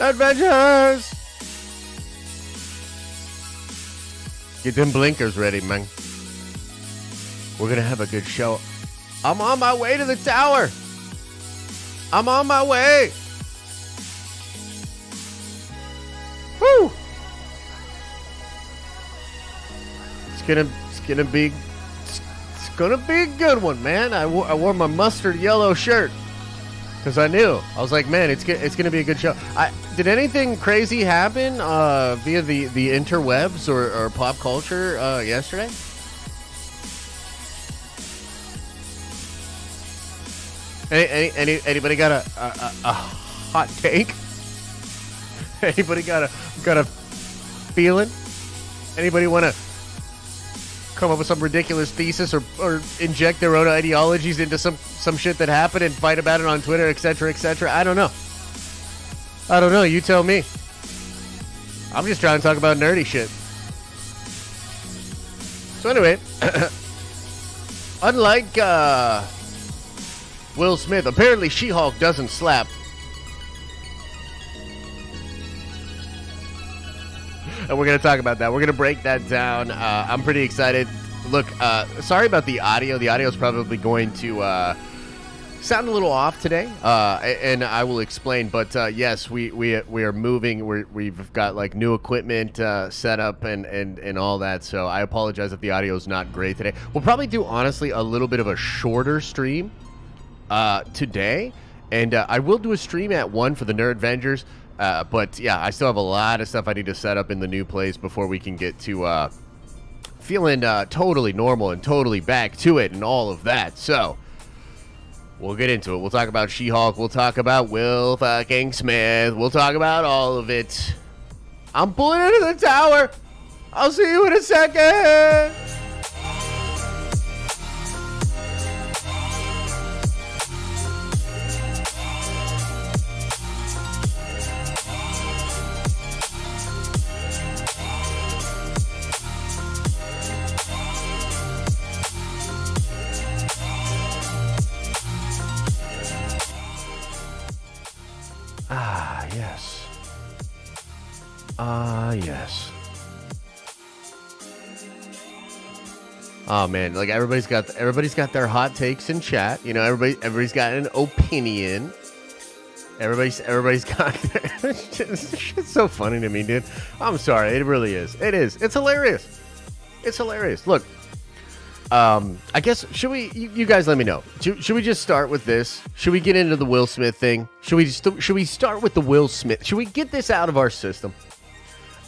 Adventures! Get them blinkers ready, man. We're gonna have a good show. I'm on my way to the tower. I'm on my way. Woo! It's gonna be a good one, man. I wore my mustard yellow shirt because I knew. I was like, man, it's gonna be a good show. Did anything crazy happen via the interwebs or pop culture yesterday? Anybody got a hot take? Anybody got a feeling? Anybody want to come up with some ridiculous thesis or inject their own ideologies into some shit that happened and fight about it on Twitter, etc., etc.? I don't know. You tell me. I'm just trying to talk about nerdy shit. So anyway, unlike Will Smith, apparently She-Hulk doesn't slap. And we're going to talk about that. We're going to break that down. I'm pretty excited. Look, sorry about the audio. The audio is probably going to sound a little off today, and I will explain. But yes, we are moving. We've got like new equipment set up and all that. So I apologize if the audio is not great today. We'll probably do, honestly, a little bit of a shorter stream today, and I will do a stream at 1 for the Nerd Avengers. But yeah, I still have a lot of stuff I need to set up in the new place before we can get to feeling totally normal and totally back to it and all of that. So we'll get into it. We'll talk about She-Hulk. We'll talk about Will fucking Smith. We'll talk about all of it. I'm pulling into the tower. I'll see you in a second. Yes. Oh man, like everybody's got their hot takes in chat. You know, everybody's got an opinion. Everybody's got their, it's so funny to me, dude. I'm sorry, it really is. It is. It's hilarious. It's hilarious. Look, I guess should we? You guys, let me know. Should we just start with this? Should we get into the Will Smith thing? Should we start with the Will Smith? Should we get this out of our system?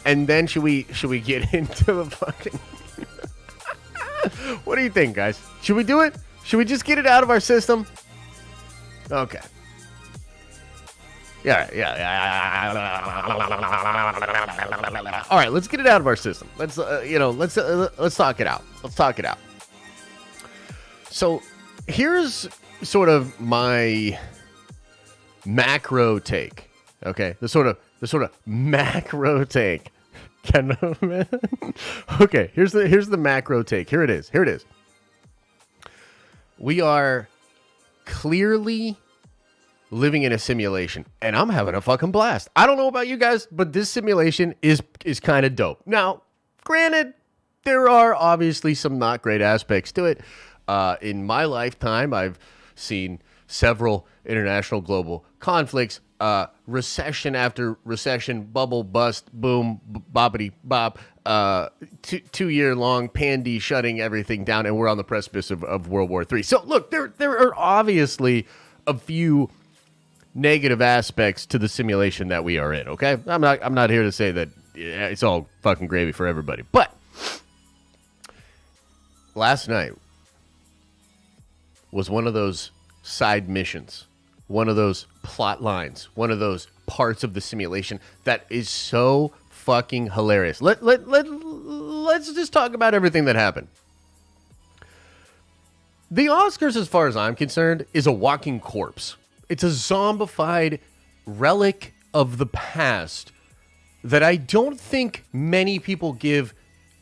And then should we get into the fucking... What do you think, guys? Should we do it? Should we just get it out of our system? Okay. Yeah. All right, let's get it out of our system. Let's talk it out. Let's talk it out. So, here's sort of my macro take. Okay, the sort of macro take. Okay, here's the macro take. Here it is. We are clearly living in a simulation, and I'm having a fucking blast. I don't know about you guys, but this simulation is kind of dope. Now, granted, there are obviously some not great aspects to it. In my lifetime, I've seen several international global conflicts, recession after recession, bubble bust, boom, bobbity bob, 2-year-long pandy shutting everything down, and we're on the precipice of World War III. So look, there are obviously a few negative aspects to the simulation that we are in. Okay, I'm not here to say that it's all fucking gravy for everybody, but last night was one of those side missions, one of those plot lines, one of those parts of the simulation that is so fucking hilarious. Let's just talk about everything that happened. The Oscars, as far as I'm concerned, is a walking corpse. It's a zombified relic of the past that I don't think many people give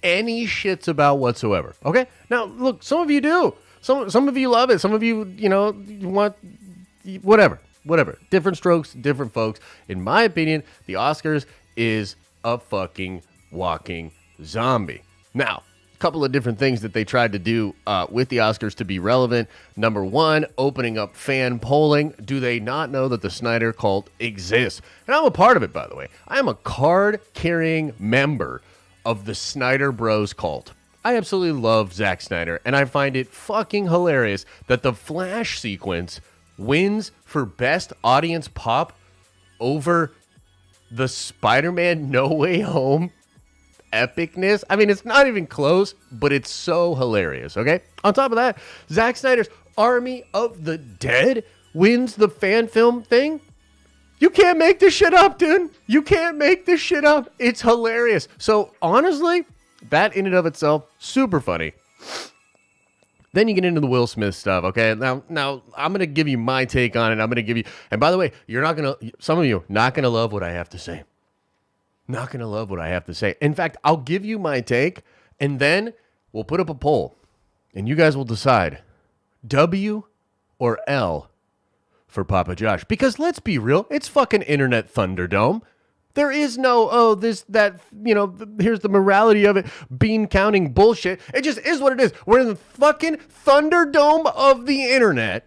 any shits about whatsoever. Okay? Now, look, some of you do. Some of you love it. Some of you, want whatever. Different strokes, different folks. In my opinion, the Oscars is a fucking walking zombie. Now, a couple of different things that they tried to do with the Oscars to be relevant. Number one, opening up fan polling. Do they not know that the Snyder cult exists? And I'm a part of it, by the way. I am a card-carrying member of the Snyder Bros cult. I absolutely love Zack Snyder, and I find it fucking hilarious that the Flash sequence wins for best audience pop over the Spider-Man No Way Home epicness. I mean, it's not even close, but it's so hilarious, okay? On top of that, Zack Snyder's Army of the Dead wins the fan film thing. You can't make this shit up, dude. You can't make this shit up. It's hilarious. So, honestly, that in and of itself, super funny. Then you get into the Will Smith stuff, okay? Now I'm going to give you my take on it. I'm going to give you, and by the way, some of you not going to love what I have to say. Not going to love what I have to say. In fact, I'll give you my take, and then we'll put up a poll, and you guys will decide W or L for Papa Josh. Because let's be real, it's fucking Internet Thunderdome. There is no, here's the morality of it, bean counting bullshit. It just is what it is. We're in the fucking Thunderdome of the internet,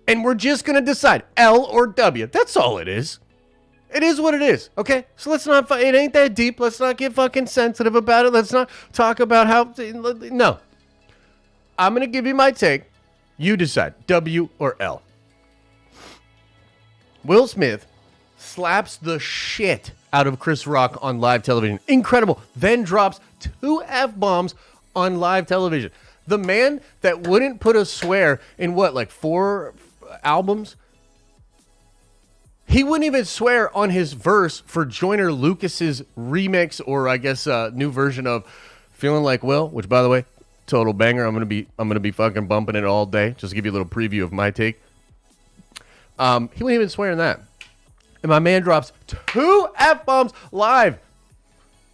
and we're just going to decide L or W. That's all it is. It is what it is, okay? So let's not, it ain't that deep. Let's not get fucking sensitive about it. Let's not talk about how, no. I'm going to give you my take. You decide, W or L. Will Smith slaps the shit out of Chris Rock on live television. Incredible. Then drops 2 F-bombs on live television. The man that wouldn't put a swear in 4 albums? He wouldn't even swear on his verse for Joyner Lucas's remix, or I guess new version of Feeling Like Will, which, by the way, total banger. I'm gonna be fucking bumping it all day. Just to give you a little preview of my take. He wouldn't even swear in that. And my man drops 2 F-bombs live.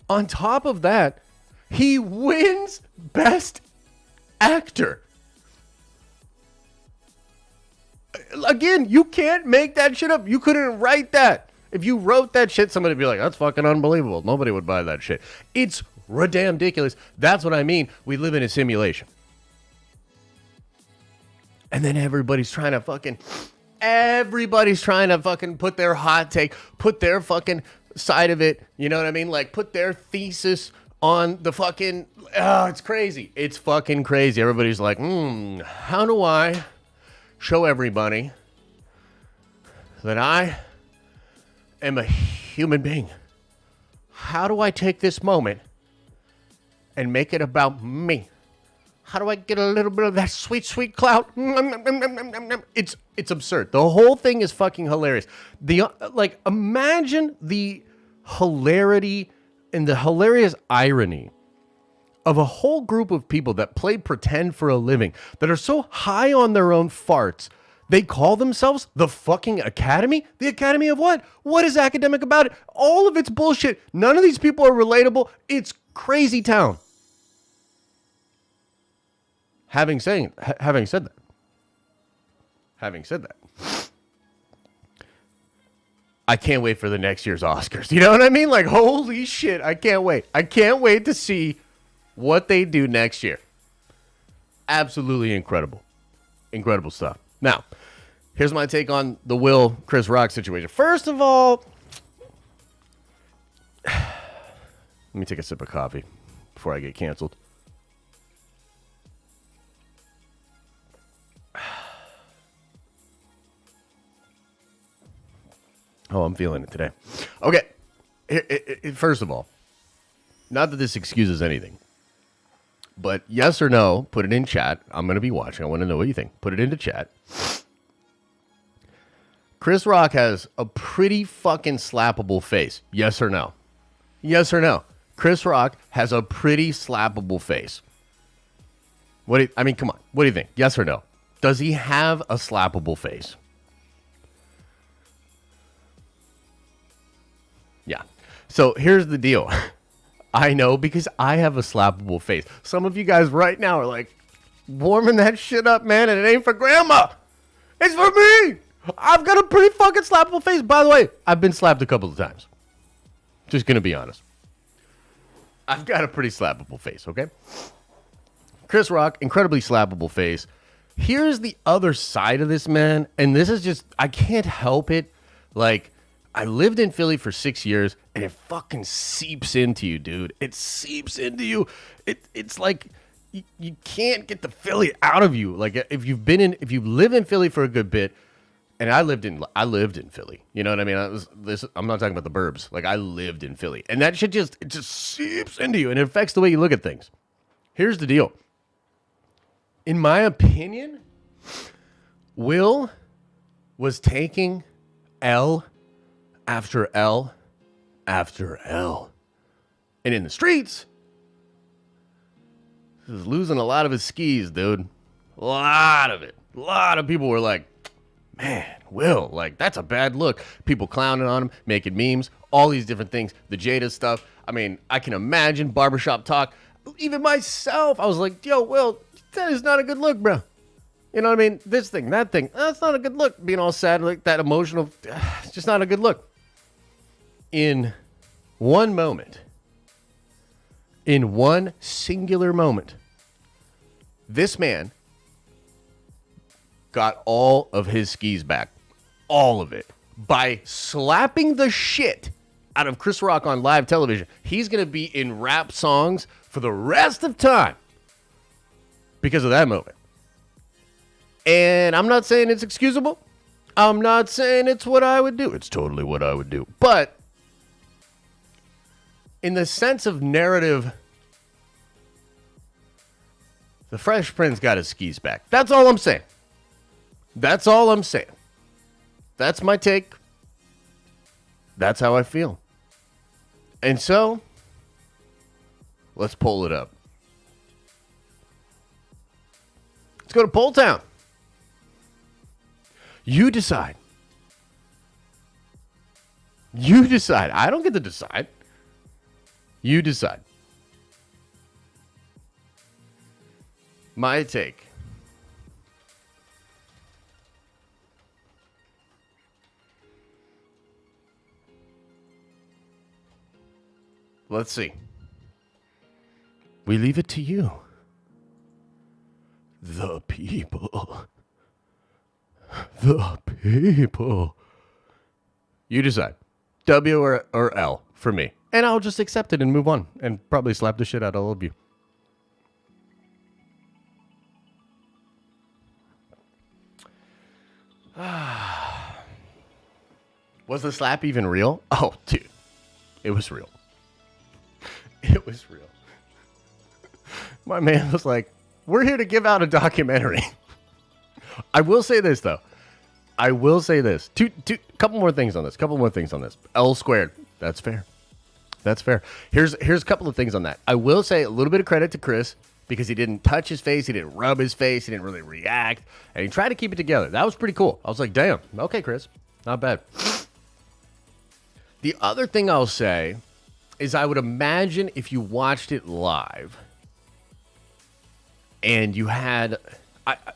On top of that, he wins Best Actor. Again, you can't make that shit up. You couldn't write that. If you wrote that shit, somebody would be like, that's fucking unbelievable. Nobody would buy that shit. It's ridiculous. That's what I mean. We live in a simulation. And then everybody's trying to fucking put their hot take, put their fucking side of it, you know what I mean? Like, put their thesis on the fucking, it's crazy. It's fucking crazy. Everybody's like, how do I show everybody that I am a human being? How do I take this moment and make it about me? How do I get a little bit of that sweet, sweet clout? It's absurd. The whole thing is fucking hilarious. Imagine the hilarity and the hilarious irony of a whole group of people that play pretend for a living, that are so high on their own farts, they call themselves the fucking Academy? The Academy of what? What is academic about it? All of it's bullshit. None of these people are relatable. It's crazy town. Having said that, I can't wait for the next year's Oscars. You know what I mean? Like, holy shit, I can't wait. I can't wait to see what they do next year. Absolutely incredible. Incredible stuff. Now, here's my take on the Will Chris Rock situation. First of all, let me take a sip of coffee before I get canceled. Oh, I'm feeling it today. Okay. First of all, not that this excuses anything, but yes or no, put it in chat. I'm going to be watching. I want to know what you think. Put it into chat. Chris Rock has a pretty fucking slappable face. Yes or no? Yes or no? Chris Rock has a pretty slappable face. Come on. What do you think? Yes or no? Does he have a slappable face? Yeah. So here's the deal. I know because I have a slappable face. Some of you guys right now are like warming that shit up, man, and it ain't for grandma. It's for me. I've got a pretty fucking slappable face. By the way, I've been slapped a couple of times. Just gonna be honest. I've got a pretty slappable face, okay? Chris Rock, incredibly slappable face. Here's the other side of this, man, and this is just, I can't help it. Like, I lived in Philly for 6 years, and it fucking seeps into you, dude. It seeps into you. It's like you can't get the Philly out of you. Like, if you live in Philly for a good bit, and I lived in Philly. You know what I mean? I'm not talking about the burbs. Like, I lived in Philly, and that shit just seeps into you, and it affects the way you look at things. Here's the deal. In my opinion, Will was taking L after L after L. And in the streets, he was losing a lot of his skis, dude. A lot of it. A lot of people were like, man, Will, like, that's a bad look. People clowning on him, making memes, all these different things. The Jada stuff. I mean, I can imagine barbershop talk. Even myself, I was like, yo, Will, that is not a good look, bro. You know what I mean? This thing, that thing. That's not a good look. Being all sad, like that emotional. It's just not a good look. In one moment, in one singular moment, this man got all of his skis back. All of it. By slapping the shit out of Chris Rock on live television. He's going to be in rap songs for the rest of time because of that moment. And I'm not saying it's excusable. I'm not saying it's what I would do. It's totally what I would do. But in the sense of narrative, the Fresh Prince got his skis back. That's all I'm saying. That's all I'm saying. That's my take. That's how I feel. And so, let's pull it up. Let's go to Poll Town. You decide. You decide. I don't get to decide. You decide. My take. Let's see. We leave it to you. The people. The people. You decide. W or L for me. And I'll just accept it and move on. And probably slap the shit out of all of you. Was the slap even real? Oh, dude. It was real. It was real. My man was like, we're here to give out a documentary. I will say this, though. I will say this. Couple more things on this. L squared. That's fair. That's fair. Here's a couple of things on that. I will say a little bit of credit to Chris because he didn't touch his face. He didn't rub his face. He didn't really react. And he tried to keep it together. That was pretty cool. I was like, damn. Okay, Chris. Not bad. The other thing I'll say is I would imagine if you watched it live and you had...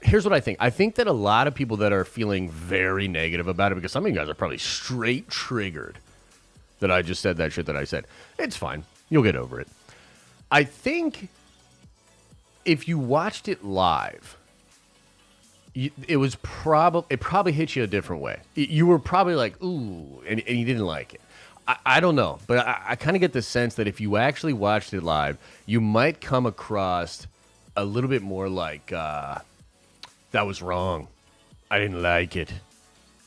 here's what I think. I think that a lot of people that are feeling very negative about it, because some of you guys are probably straight triggered that I just said that shit that I said. It's fine. You'll get over it. I think if you watched it live, it probably hit you a different way. You were probably like, ooh, and you didn't like it. I don't know, but I kind of get the sense that if you actually watched it live, you might come across a little bit more like, that was wrong. I didn't like it.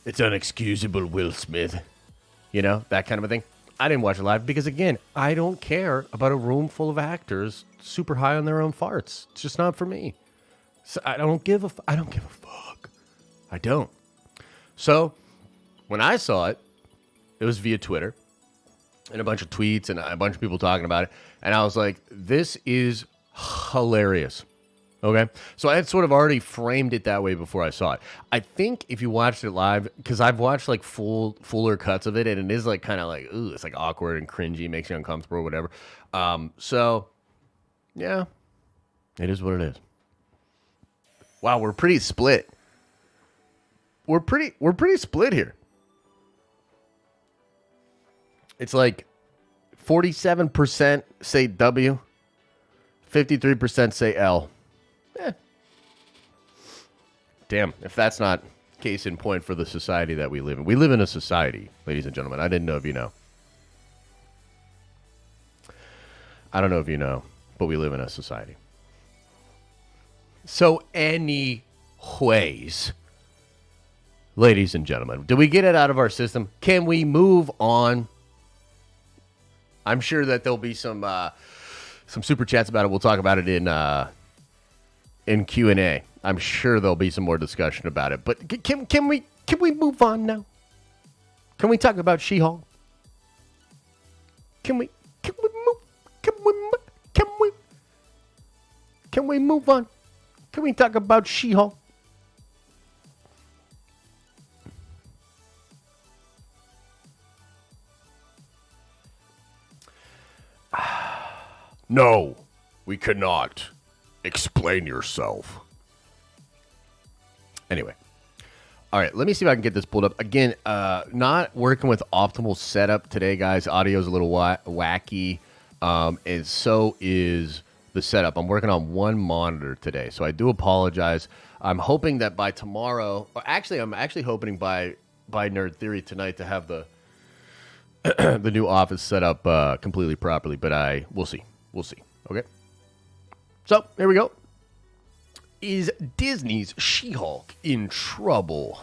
It's unexcusable, Will Smith. You know, that kind of a thing. I didn't watch it live because, again, I don't care about a room full of actors super high on their own farts. It's just not for me. So I don't give a fuck. I don't. So when I saw it, it was via Twitter and a bunch of tweets and a bunch of people talking about it. And I was like, this is hilarious. Okay, so I had sort of already framed it that way before I saw it. I think if you watched it live, because I've watched like fuller cuts of it, and it is like kind of like, ooh, it's like awkward and cringy, makes you uncomfortable or whatever. So yeah, it is what it is. Wow, we're pretty split. We're pretty split here. It's like 47% say W, 53% say L. Damn, if that's not case in point for the society that we live in. We live in a society, ladies and gentlemen. I didn't know if you know. I don't know if you know, but we live in a society. So anyways, ladies and gentlemen, did we get it out of our system? Can we move on? I'm sure that there'll be some super chats about it. We'll talk about it in Q&A. I'm sure there'll be some more discussion about it. But can we move on now? Can we talk about She-Hulk? Can we move on? Can we talk about She-Hulk? No, we cannot. Explain yourself. Anyway. All right, let me see if I can get this pulled up. Again, not working with optimal setup today, guys. Audio is a little wacky, and so is the setup. I'm working on one monitor today, so I do apologize. I'm hoping that by tomorrow, or actually, I'm actually hoping by Nerd Theory tonight to have the the new office set up completely properly, but we'll see. We'll see. Okay. So, here we go. Is Disney's She-Hulk in trouble?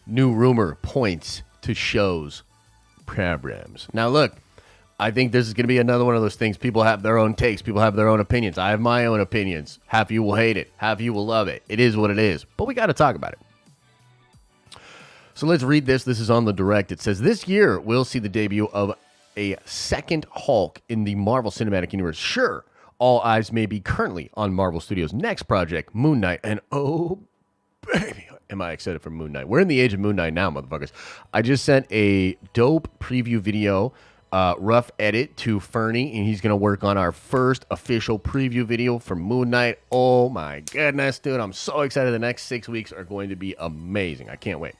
New rumor points to show's programs. Now, look, I think this is going to be another one of those things. People have their own takes. People have their own opinions. I have my own opinions. Half of you will hate it. Half of you will love it. It is what it is. But we got to talk about it. So let's read this. This is on the direct. It says, this year we'll see the debut of a second Hulk in the Marvel Cinematic Universe. Sure, all eyes may be currently on Marvel Studios' next project, Moon Knight. And oh, baby, am I excited for Moon Knight. We're in the age of Moon Knight now, motherfuckers. I just sent a dope preview video, rough edit to Fernie, and he's going to work on our first official preview video for Moon Knight. Oh, my goodness, dude. I'm so excited. The next 6 weeks are going to be amazing. I can't wait.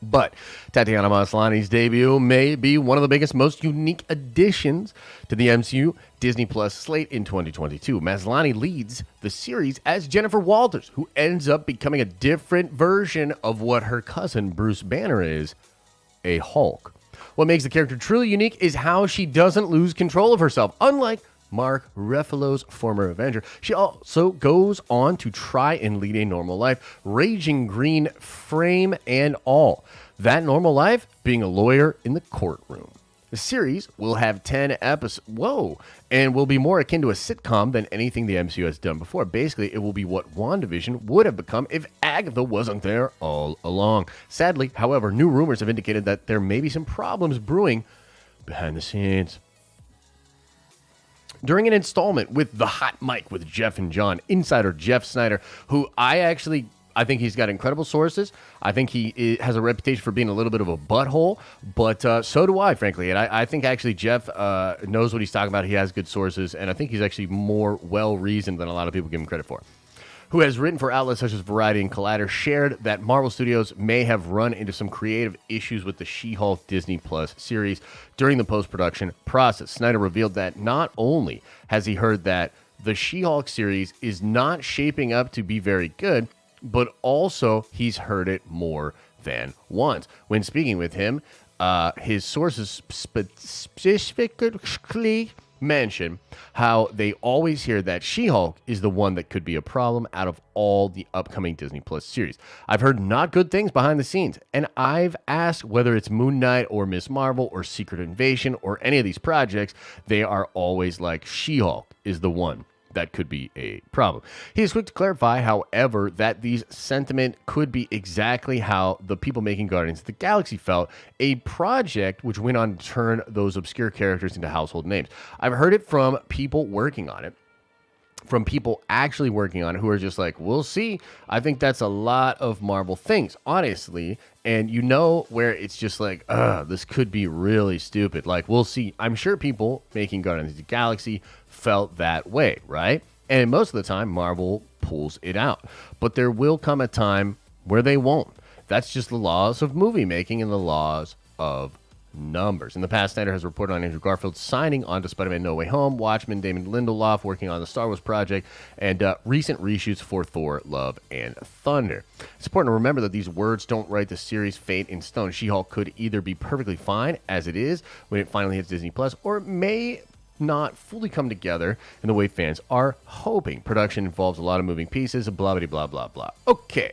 But Tatiana Maslany's debut may be one of the biggest, most unique additions to the MCU Disney Plus slate in 2022. Maslany leads the series as Jennifer Walters, who ends up becoming a different version of what her cousin Bruce Banner is, a Hulk. What makes the character truly unique is how she doesn't lose control of herself. Unlike Mark Ruffalo's former Avenger, she also goes on to try and lead a normal life, raging green frame and all. That normal life being a lawyer in the courtroom. The series will have 10 episodes, and will be more akin to a sitcom than anything the MCU has done before. Basically, it will be what WandaVision would have become if Agatha wasn't there all along. Sadly, however, new rumors have indicated that there may be some problems brewing behind the scenes. During an installment with The Hot Mic with Jeff and John, insider Jeff Snyder, who I think he's got incredible sources. I think he has a reputation for being a little bit of a butthole, but so do I, frankly. And I think actually Jeff knows what he's talking about. He has good sources, and I think he's actually more well-reasoned than a lot of people give him credit for. Who has written for outlets such as Variety and Collider, shared that Marvel Studios may have run into some creative issues with the She-Hulk Disney Plus series during the post-production process. Snyder revealed that not only has he heard that the She-Hulk series is not shaping up to be very good, but also he's heard it more than once. When speaking with him, his sources specifically mention how they always hear that She-Hulk is the one that could be a problem out of all the upcoming Disney Plus series. I've heard not good things behind the scenes, and I've asked whether it's Moon Knight or Miss Marvel or Secret Invasion or any of these projects, they are always like She-Hulk is the one that could be a problem. He is quick to clarify, however, that these sentiment could be exactly how the people making Guardians of the Galaxy felt, a project which went on to turn those obscure characters into household names. I've heard it from people working on it, from people actually working on it who are just like, we'll see. I think that's a lot of Marvel things, honestly. And you know where it's just like, this could be really stupid. Like, we'll see. I'm sure people making Guardians of the Galaxy felt that way, right? And most of the time, Marvel pulls it out. But there will come a time where they won't. That's just the laws of movie making and the laws of numbers. In the past, Snyder has reported on Andrew Garfield signing on to Spider-Man No Way Home, Watchmen, Damon Lindelof working on the Star Wars project, and recent reshoots for Thor, Love, and Thunder. It's important to remember that these words don't write the series' fate in stone. She-Hulk could either be perfectly fine as it is when it finally hits Disney Plus, or it may not fully come together in the way fans are hoping. Production involves a lot of moving pieces, blah, blah, blah, blah, blah. Okay.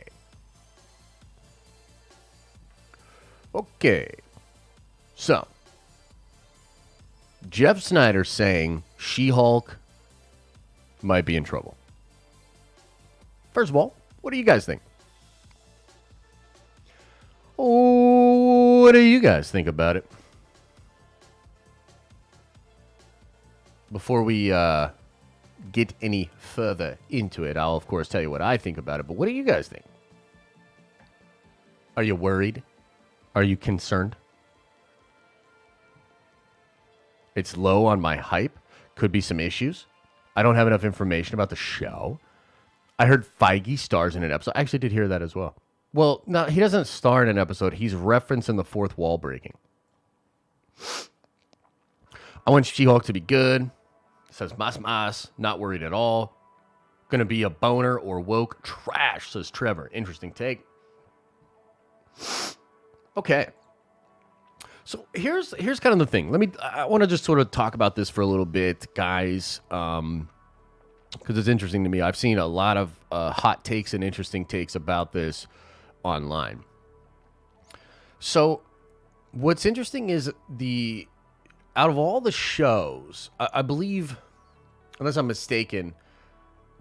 So, Jeff Snyder saying She-Hulk might be in trouble. First of all, what do you guys think? What do you guys think about it? Before we get any further into it, I'll, of course, tell you what I think about it. But what do you guys think? Are you worried? Are you concerned? It's low on my hype. Could be some issues. I don't have enough information about the show. I heard Feige stars in an episode. I actually did hear that as well. Well, no, he doesn't star in an episode. He's referenced in the fourth wall breaking. I want She-Hulk to be good. Says mas, not worried at all. Gonna be a boner or woke trash, says Trevor. Interesting take. Okay. So here's kind of the thing. I want to just sort of talk about this for a little bit, guys, because it's interesting to me. I've seen a lot of hot takes and interesting takes about this online. So what's interesting is out of all the shows, I believe, unless I'm mistaken,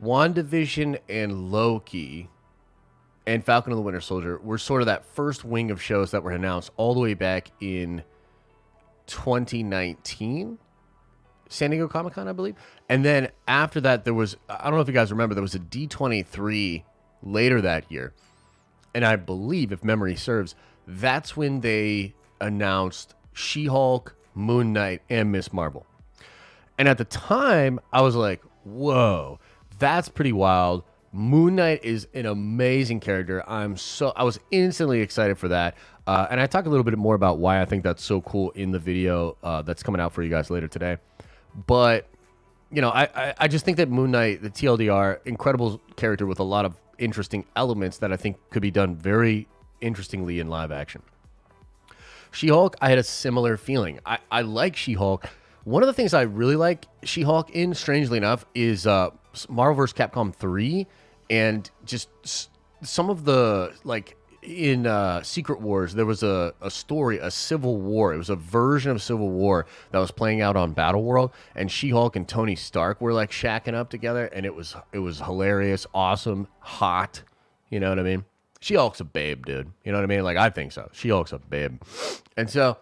WandaVision and Loki and Falcon and the Winter Soldier were sort of that first wing of shows that were announced all the way back in 2019, San Diego Comic-Con, I believe. And then after that, there was, I don't know if you guys remember, there was a D23 later that year. And I believe, if memory serves, that's when they announced She-Hulk, Moon Knight, and Miss Marvel. And at the time, I was like, whoa, that's pretty wild. Moon Knight is an amazing character. I was instantly excited for that. And I talk a little bit more about why I think that's so cool in the video that's coming out for you guys later today. But, you know, I just think that Moon Knight, the TLDR, incredible character with a lot of interesting elements that I think could be done very interestingly in live action. She-Hulk, I had a similar feeling. I like She-Hulk. One of the things I really like She-Hulk in, strangely enough, is Marvel vs. Capcom 3, and just some of the, like, in Secret Wars, there was a story, a Civil War. It was a version of Civil War that was playing out on Battle World, and She-Hulk and Tony Stark were, like, shacking up together, and it was hilarious, awesome, hot, you know what I mean? She-Hulk's a babe, dude. You know what I mean? Like, I think so. She-Hulk's a babe. And so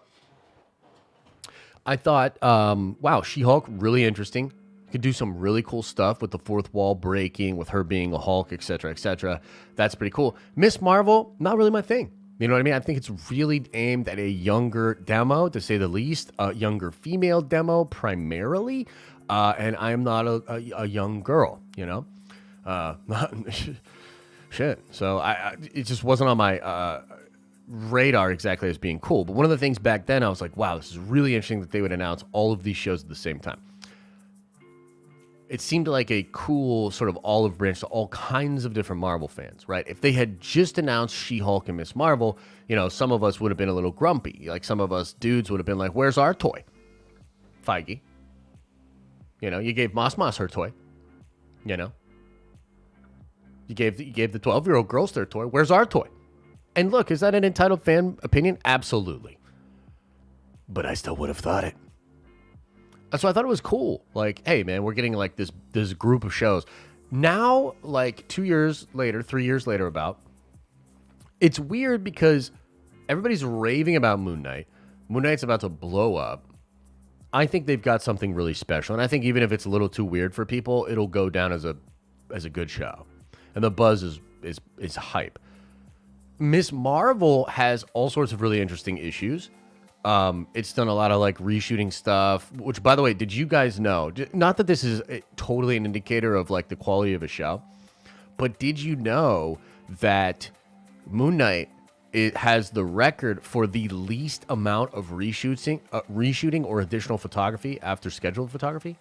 I thought, wow, She-Hulk, really interesting. Could do some really cool stuff with the fourth wall breaking, with her being a Hulk, etc., etc. That's pretty cool. Miss Marvel, not really my thing. You know what I mean? I think it's really aimed at a younger demo, to say the least, a younger female demo primarily. And I am not a young girl, you know? Shit. So it just wasn't on my radar exactly as being cool. But one of the things back then, I was like, wow, this is really interesting that they would announce all of these shows at the same time. It seemed like a cool sort of olive branch to all kinds of different Marvel fans, right? If they had just announced She-Hulk and Miss Marvel, you know, some of us would have been a little grumpy. Like, some of us dudes would have been like, where's our toy? Feige. You know, you gave Mas her toy. You know? You gave the 12-year-old girls their toy. Where's our toy? And look, is that an entitled fan opinion? Absolutely. But I still would have thought it. So I thought it was cool. Like, hey, man, we're getting like this group of shows. Now, like 2 years later, 3 years later about, it's weird because everybody's raving about Moon Knight. Moon Knight's about to blow up. I think they've got something really special, and I think even if it's a little too weird for people, it'll go down as a good show, and the buzz is hype. Miss Marvel has all sorts of really interesting issues. It's done a lot of like reshooting stuff, which, by the way, did you guys know? Not that this is totally an indicator of like the quality of a show, but did you know that Moon Knight has the record for the least amount of reshooting or additional photography after scheduled photography?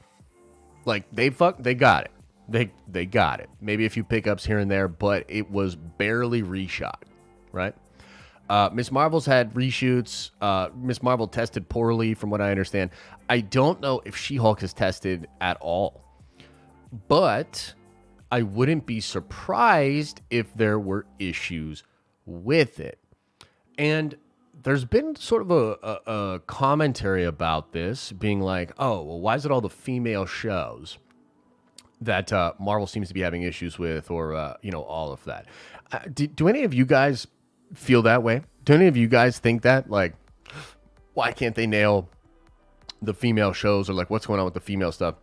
Like they got it. They got it. Maybe a few pickups here and there, but it was barely reshot, right? Miss Marvel's had reshoots. Miss Marvel tested poorly, from what I understand. I don't know if She-Hulk has tested at all, but I wouldn't be surprised if there were issues with it. And there's been sort of a commentary about this being like, oh, well, why is it all the female shows that Marvel seems to be having issues with, or, all of that? Do any of you guys feel that way? Do any of you guys think that? Like, why can't they nail the female shows, or like what's going on with the female stuff?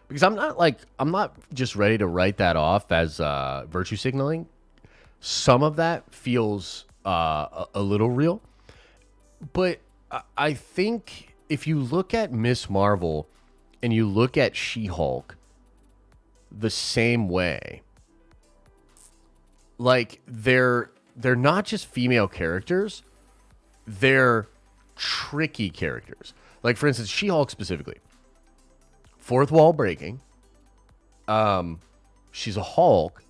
Because I'm not just ready to write that off as virtue signaling. Some of that feels a little real, but I think if you look at Miss Marvel and you look at She-Hulk the same way, like they're not just female characters, they're tricky characters. Like, for instance, She-Hulk specifically, fourth wall breaking. She's a Hulk,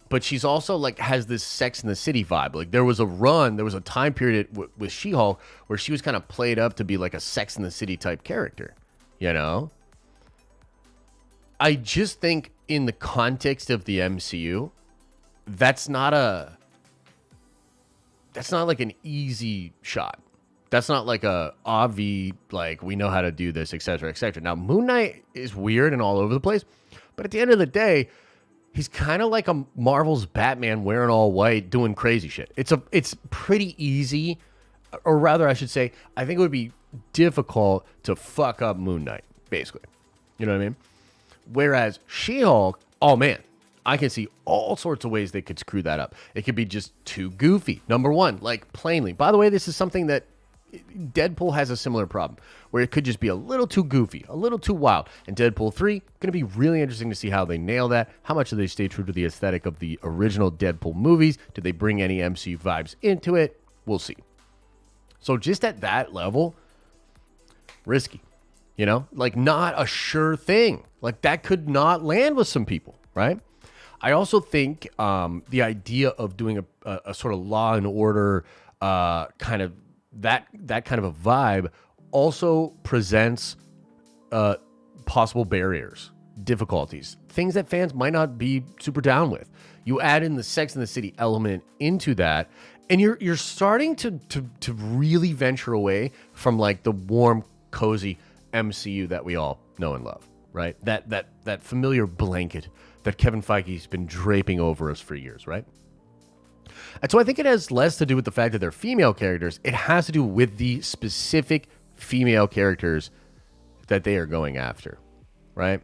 but she's also like has this Sex in the City vibe. Like there was a time period with She-Hulk where she was kind of played up to be like a Sex in the City type character, you know? I just think in the context of the MCU, that's not like an easy shot. That's not like a obvi, like we know how to do this, etc., etc. Now, Moon Knight is weird and all over the place, but at the end of the day, he's kind of like a Marvel's Batman wearing all white, doing crazy shit. It's pretty easy, or rather, I should say, I think it would be difficult to fuck up Moon Knight, basically. You know what I mean? Whereas She-Hulk, oh man, I can see all sorts of ways they could screw that up. It could be just too goofy. Number one, like plainly. By the way, this is something that Deadpool has a similar problem, where it could just be a little too goofy, a little too wild. And Deadpool 3, going to be really interesting to see how they nail that. How much do they stay true to the aesthetic of the original Deadpool movies? Do they bring any MCU vibes into it? We'll see. So just at that level, risky. You know, like not a sure thing. Like that could not land with some people, right? I also think the idea of doing a sort of Law and Order kind of that kind of a vibe also presents possible barriers, difficulties, things that fans might not be super down with. You add in the Sex and the City element into that, and you're starting to really venture away from like the warm, cozy MCU that we all know and love, right? That familiar blanket that Kevin Feige's been draping over us for years, right? And so I think it has less to do with the fact that they're female characters. It has to do with the specific female characters that they are going after, right?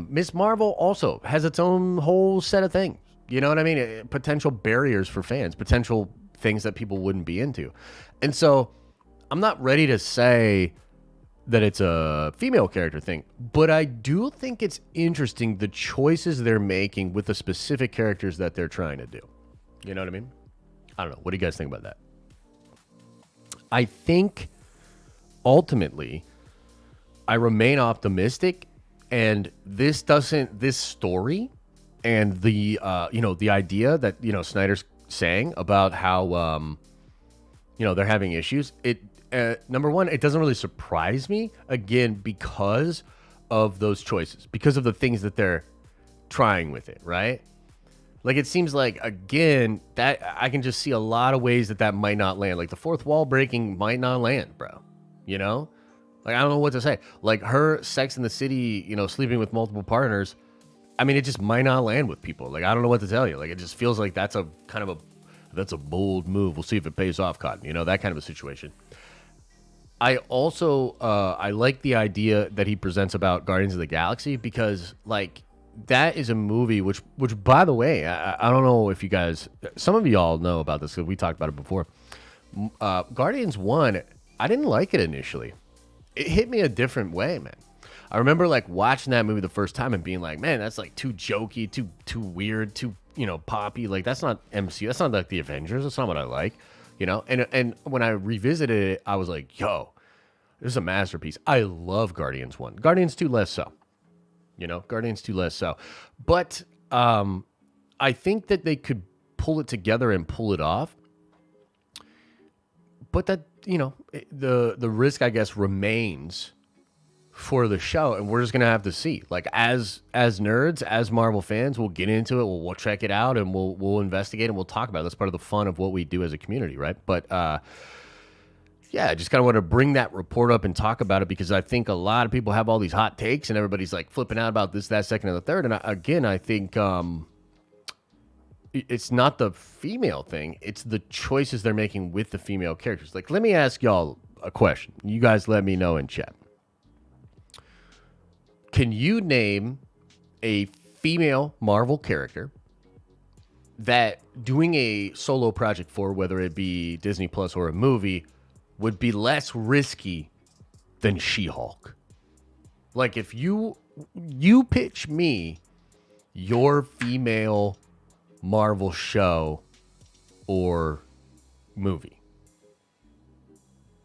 Miss Marvel also has its own whole set of things. You know what I mean? Potential barriers for fans, potential things that people wouldn't be into. And so I'm not ready to say that it's a female character thing, but I do think it's interesting the choices they're making with the specific characters that they're trying to do. You know what I mean? I don't know. What do you guys think about that? I think ultimately I remain optimistic, and this story and the the idea that Snyder's saying about how they're having issues, number one, it doesn't really surprise me, again, because of those choices, because of the things that they're trying with it, right? Like, it seems like, again, that I can just see a lot of ways that might not land. Like, the fourth wall breaking might not land, bro. You know? Like, I don't know what to say. Like, her Sex in the City, sleeping with multiple partners, I mean, it just might not land with people. Like, I don't know what to tell you. Like, it just feels like that's a bold move. We'll see if it pays off, Cotton. That kind of a situation. I also I like the idea that he presents about Guardians of the Galaxy because like that is a movie which by the way I don't know if you guys, some of y'all know about this because we talked about it before. Guardians 1, I didn't like it initially. It hit me a different way, man. I remember like watching that movie the first time and being like, man, that's like too jokey, too weird, too, you know, poppy. Like that's not MCU. That's not like the Avengers. That's not what I like, you know? And when I revisited it, I was like, yo, this is a masterpiece. I love Guardians 1. Guardians 2 less so. You know, Guardians 2 less so. But I think that they could pull it together and pull it off. But that, you know, the risk, I guess, remains for the show, and we're just gonna have to see. Like as nerds, as Marvel fans, we'll get into it. We'll check it out, and we'll investigate and we'll talk about it. That's part of the fun of what we do as a community, right? But yeah, I just kind of want to bring that report up and talk about it because I think a lot of people have all these hot takes, and everybody's like flipping out about this, that, second, and the third. And I think it's not the female thing; it's the choices they're making with the female characters. Like, let me ask y'all a question. You guys, let me know in chat. Can you name a female Marvel character that doing a solo project for, whether it be Disney Plus or a movie, would be less risky than She-Hulk? Like if you pitch me your female Marvel show or movie.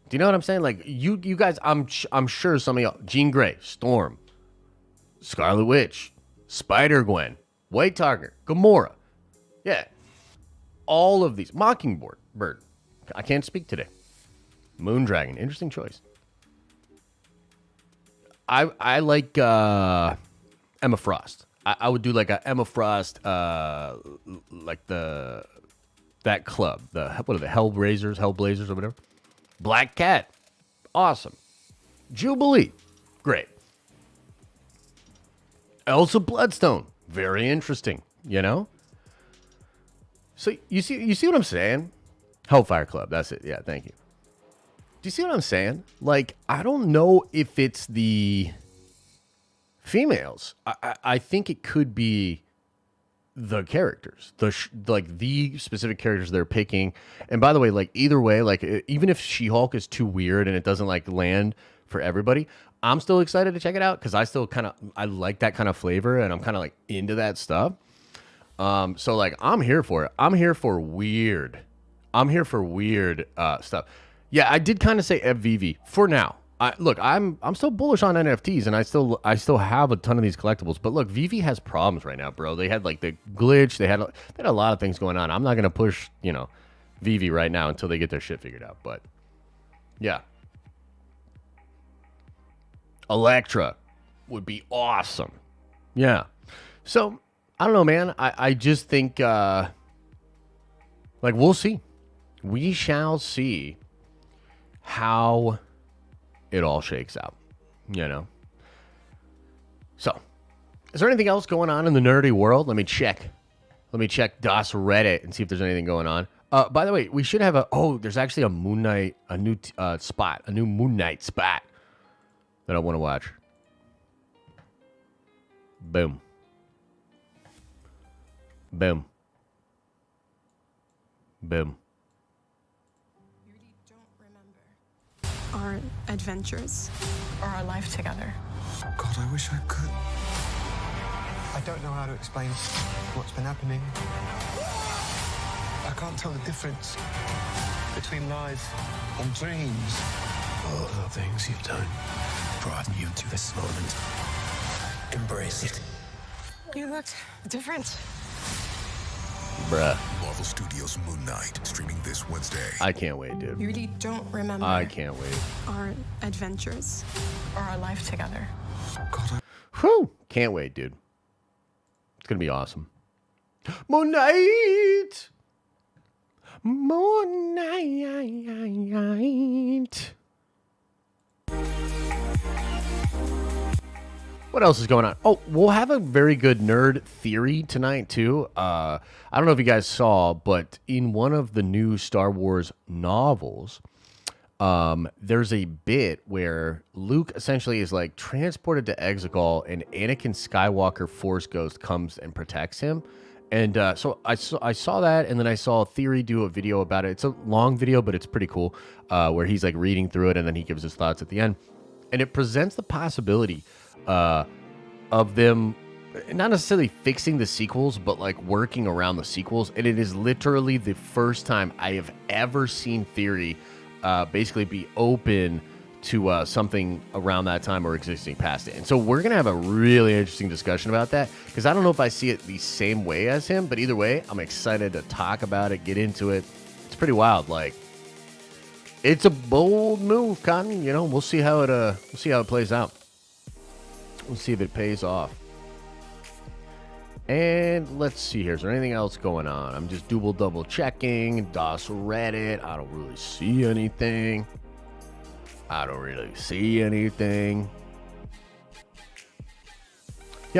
Do you know what I'm saying? Like you guys, I'm sure some of y'all, Jean Grey, Storm, Scarlet Witch, Spider-Gwen, White Tiger, Gamora. Yeah. All of these. Mockingbird. I can't speak today. Moondragon. Interesting choice. I like Emma Frost. I would do like a Emma Frost, like that club. What are the Hellblazers or whatever. Black Cat. Awesome. Jubilee. Great. Elsa Bloodstone, very interesting, you know? So you see what I'm saying? Hellfire Club, that's it. Yeah, thank you. Do you see what I'm saying? Like, I don't know if it's the females. I think it could be the characters, like the specific characters they're picking. And by the way, like either way, like even if She-Hulk is too weird and it doesn't like land for everybody, I'm still excited to check it out because I like that kind of flavor and I'm kind of like into that stuff. So like I'm here for it. I'm here for weird stuff. Yeah, I did kind of say FVV for now. I'm still bullish on NFTs and I still have a ton of these collectibles. But look, VV has problems right now, bro. They had like the glitch. They had a lot of things going on. I'm not gonna push VV right now until they get their shit figured out. But yeah. Elektra would be awesome. Yeah. So, I don't know, man. I just think, like, we'll see. We shall see how it all shakes out, you know? So, is there anything else going on in the nerdy world? Let me check DOS Reddit and see if there's anything going on. By the way, we should have there's actually a Moon Knight, a new Moon Knight spot that I want to watch. Boom. Boom. Boom. You really don't remember our adventures or our life together. God, I wish I could. I don't know how to explain what's been happening. I can't tell the difference between life and dreams. All the things you've done brought you to this moment. Embrace it. You looked different. Bruh. Marvel Studios' Moon Knight, streaming this Wednesday. I can't wait, dude. You really don't remember I can't wait. our adventures or our life together. God, Whew. Can't wait, dude. It's going to be awesome. Moon Knight! Moon Knight! What else is going on? Oh, we'll have a very good nerd theory tonight, too. I don't know if you guys saw, but in one of the new Star Wars novels, there's a bit where Luke essentially is like transported to Exegol, and Anakin Skywalker Force Ghost comes and protects him. And so I saw that, and then I saw Theory do a video about it. It's a long video, but it's pretty cool, where he's like reading through it, and then he gives his thoughts at the end. And it presents the possibility of them not necessarily fixing the sequels, but like working around the sequels. And it is literally the first time I have ever seen Theory basically be open to something around that time or existing past it. And so we're going to have a really interesting discussion about that, because I don't know if I see it the same way as him, but either way, I'm excited to talk about it, get into it. It's pretty wild. Like, it's a bold move, Cotton. You know, we'll see how it plays out. We'll see if it pays off. And let's see here. Is there anything else going on? I'm just double checking. DOS Reddit. I don't really see anything. Yeah,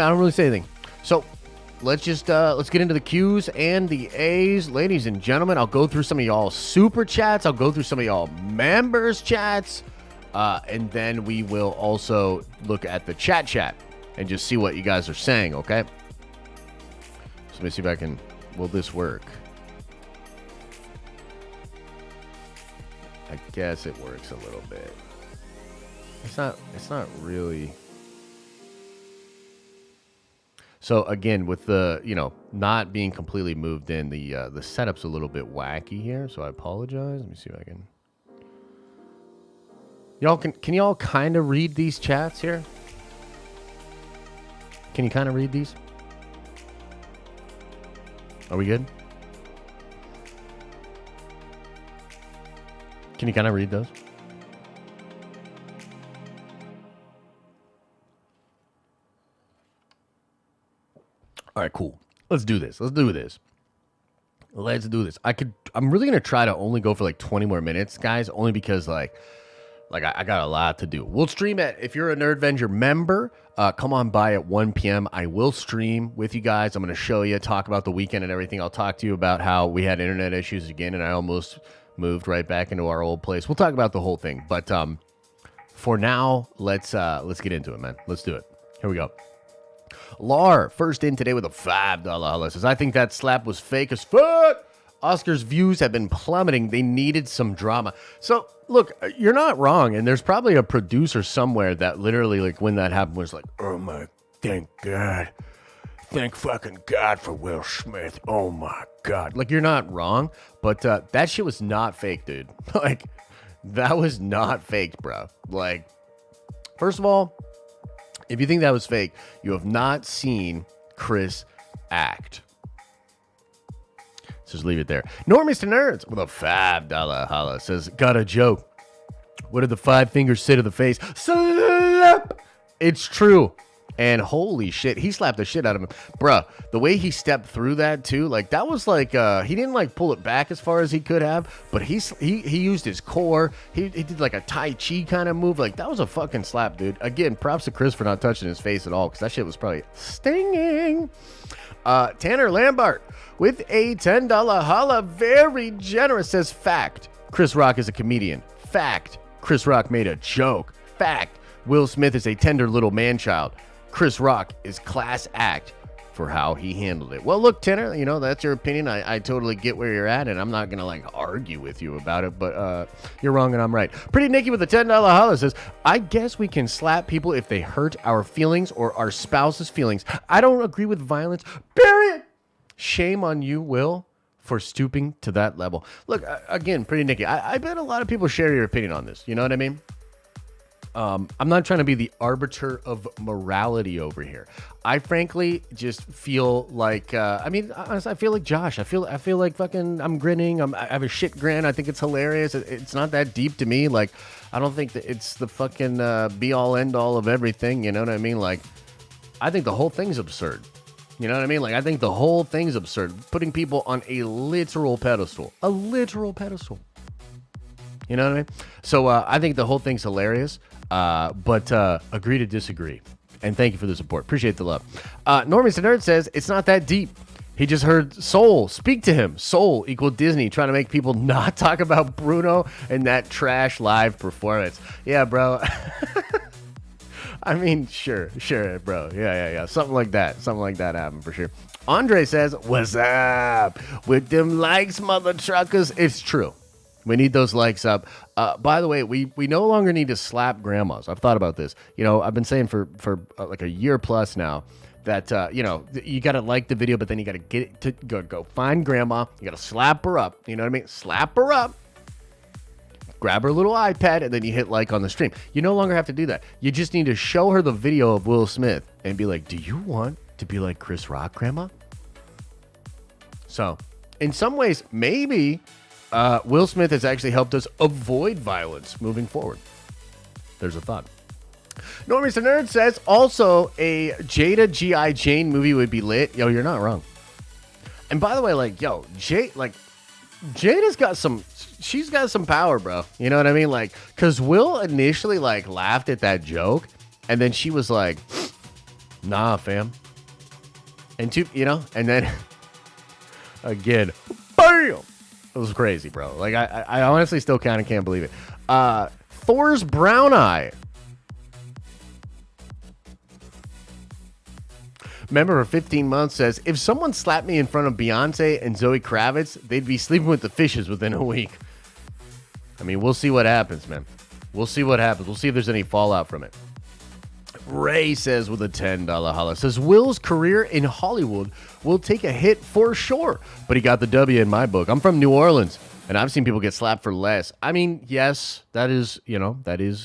I don't really see anything. So let's just let's get into the Q's and the A's, ladies and gentlemen. I'll go through some of y'all super chats. I'll go through some of y'all members chats, and then we will also look at the chat and just see what you guys are saying. Okay. So let me see if I can. Will this work? I guess it works a little bit. It's not really. So again, with the, not being completely moved in, the setup's a little bit wacky here, so I apologize. Let me see if I can. Y'all can y'all kind of read these chats here? Can you kind of read these? Are we good? Can you kind of read those? All right, cool. Let's do this. I'm really going to try to only go for like 20 more minutes, guys, only because I got a lot to do. We'll stream if you're a Nerdvenger member, come on by at 1 p.m. I will stream with you guys. I'm going to show you, talk about the weekend and everything. I'll talk to you about how we had internet issues again, and I almost moved right back into our old place. We'll talk about the whole thing. But for now, let's get into it, man. Let's do it. Here we go. Lar, first in today with a $5 holla, says, I think that slap was fake as fuck. Oscar's views have been plummeting. They needed some drama. So, look, you're not wrong. And there's probably a producer somewhere that literally, like, when that happened was like, oh my, thank God. Thank fucking God for Will Smith. Oh my God. Like, you're not wrong. But that shit was not fake, dude. Like, that was not fake, bro. Like, first of all, if you think that was fake, you have not seen Chris act. So just leave it there. Normies to Nerds with a $5 holla says, got a joke. What did the 5 fingers say to the face? Slap! It's true. And holy shit, he slapped the shit out of him. Bruh, the way he stepped through that too, like that was like, he didn't like pull it back as far as he could have, but he used his core. He did like a Tai Chi kind of move. Like that was a fucking slap, dude. Again, props to Chris for not touching his face at all, because that shit was probably stinging. Tanner Lambert with a $10 holla, very generous, says, fact, Chris Rock is a comedian. Fact, Chris Rock made a joke. Fact, Will Smith is a tender little man-child. Chris Rock is class act for how he handled it. Well, look, Tanner, that's your opinion. I totally get where you're at, and I'm not going to like argue with you about it, but you're wrong and I'm right. Pretty Nikki with a $10 holla says, I guess we can slap people if they hurt our feelings or our spouse's feelings. I don't agree with violence. Period. Shame on you, Will, for stooping to that level. Look, again, Pretty Nikki, I bet a lot of people share your opinion on this. You know what I mean? I'm not trying to be the arbiter of morality over here. I frankly just feel like, honestly, I feel like Josh. I feel like fucking, I'm grinning. I have a shit grin. I think it's hilarious. It's not that deep to me. Like, I don't think that it's the fucking be all end all of everything. You know what I mean? Like, I think the whole thing's absurd. You know what I mean? Like, I think the whole thing's absurd. Putting people on a literal pedestal. A literal pedestal. You know what I mean? So I think the whole thing's hilarious. But agree to disagree. And thank you for the support. Appreciate the love. Normies the Nerd says, it's not that deep. He just heard Soul speak to him. Soul equal Disney, trying to make people not talk about Bruno and that trash live performance. Yeah, bro. I mean, sure, bro. Yeah. Something like that happened for sure. Andre says, what's up with them likes, mother truckers? It's true. We need those likes up. By the way, we no longer need to slap grandmas. I've thought about this. You know, I've been saying for like a year plus now that, you know, you got to like the video, but then you got to get it to go find grandma. You got to slap her up. You know what I mean? Slap her up. Grab her little iPad, and then you hit like on the stream. You no longer have to do that. You just need to show her the video of Will Smith and be like, do you want to be like Chris Rock, grandma? So, in some ways, maybe Will Smith has actually helped us avoid violence moving forward. There's a thought. Normies the Nerd says, also, a Jada G.I. Jane movie would be lit. Yo, you're not wrong. And by the way, like, Jada's got some... She's got some power, bro. You know what I mean? Like, because Will initially, like, laughed at that joke, and then she was like, nah, fam. And, you know, and then, again, bam! It was crazy, bro. Like, I honestly still kind of can't believe it. Thor's brown eye. Member for 15 months says, if someone slapped me in front of Beyonce and Zoe Kravitz, they'd be sleeping with the fishes within a week. I mean, we'll see what happens, man. We'll see what happens. We'll see if there's any fallout from it. Ray says with a $10 holla, says, Will's career in Hollywood will take a hit for sure, but he got the W in my book. I'm from New Orleans, and I've seen people get slapped for less. I mean, yes, that is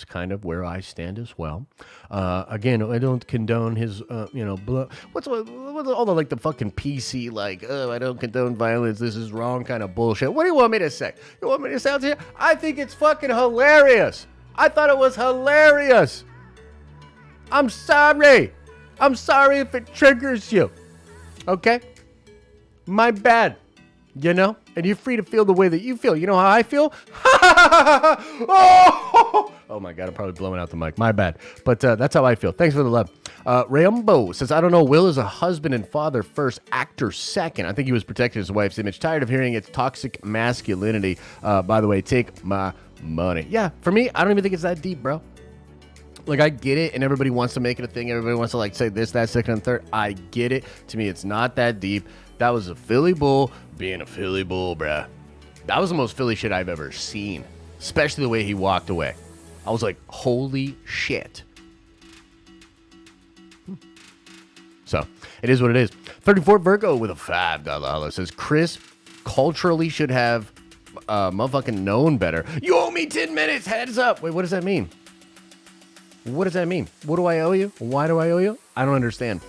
kind of where I stand as well. Again, I don't condone his, what's all the, like, the fucking PC, like, oh, I don't condone violence, this is wrong kind of bullshit. What do you want me to say? You want me to sound here? I think it's fucking hilarious. I thought it was hilarious. I'm sorry. I'm sorry if it triggers you. Okay? My bad. You know? And you're free to feel the way that you feel. You know how I feel? Oh my God, I'm probably blowing out the mic. My bad. But that's how I feel. Thanks for the love. Rambo says, I don't know, Will is a husband and father first, actor second. I think he was protecting his wife's image. Tired of hearing its toxic masculinity. By the way, take my money. Yeah, for me, I don't even think it's that deep, bro. Like, I get it, and everybody wants to make it a thing. Everybody wants to, like, say this, that, second, and third. I get it. To me, it's not that deep. That was a Philly bull being a Philly bull, bruh. That was the most Philly shit I've ever seen, especially the way he walked away. I was like, holy shit. So, it is what it is. 34 Virgo with a $5 holla says, Chris culturally should have motherfucking known better. You owe me 10 minutes, heads up. Wait, what does that mean? What does that mean? What do I owe you? Why do I owe you? I don't understand.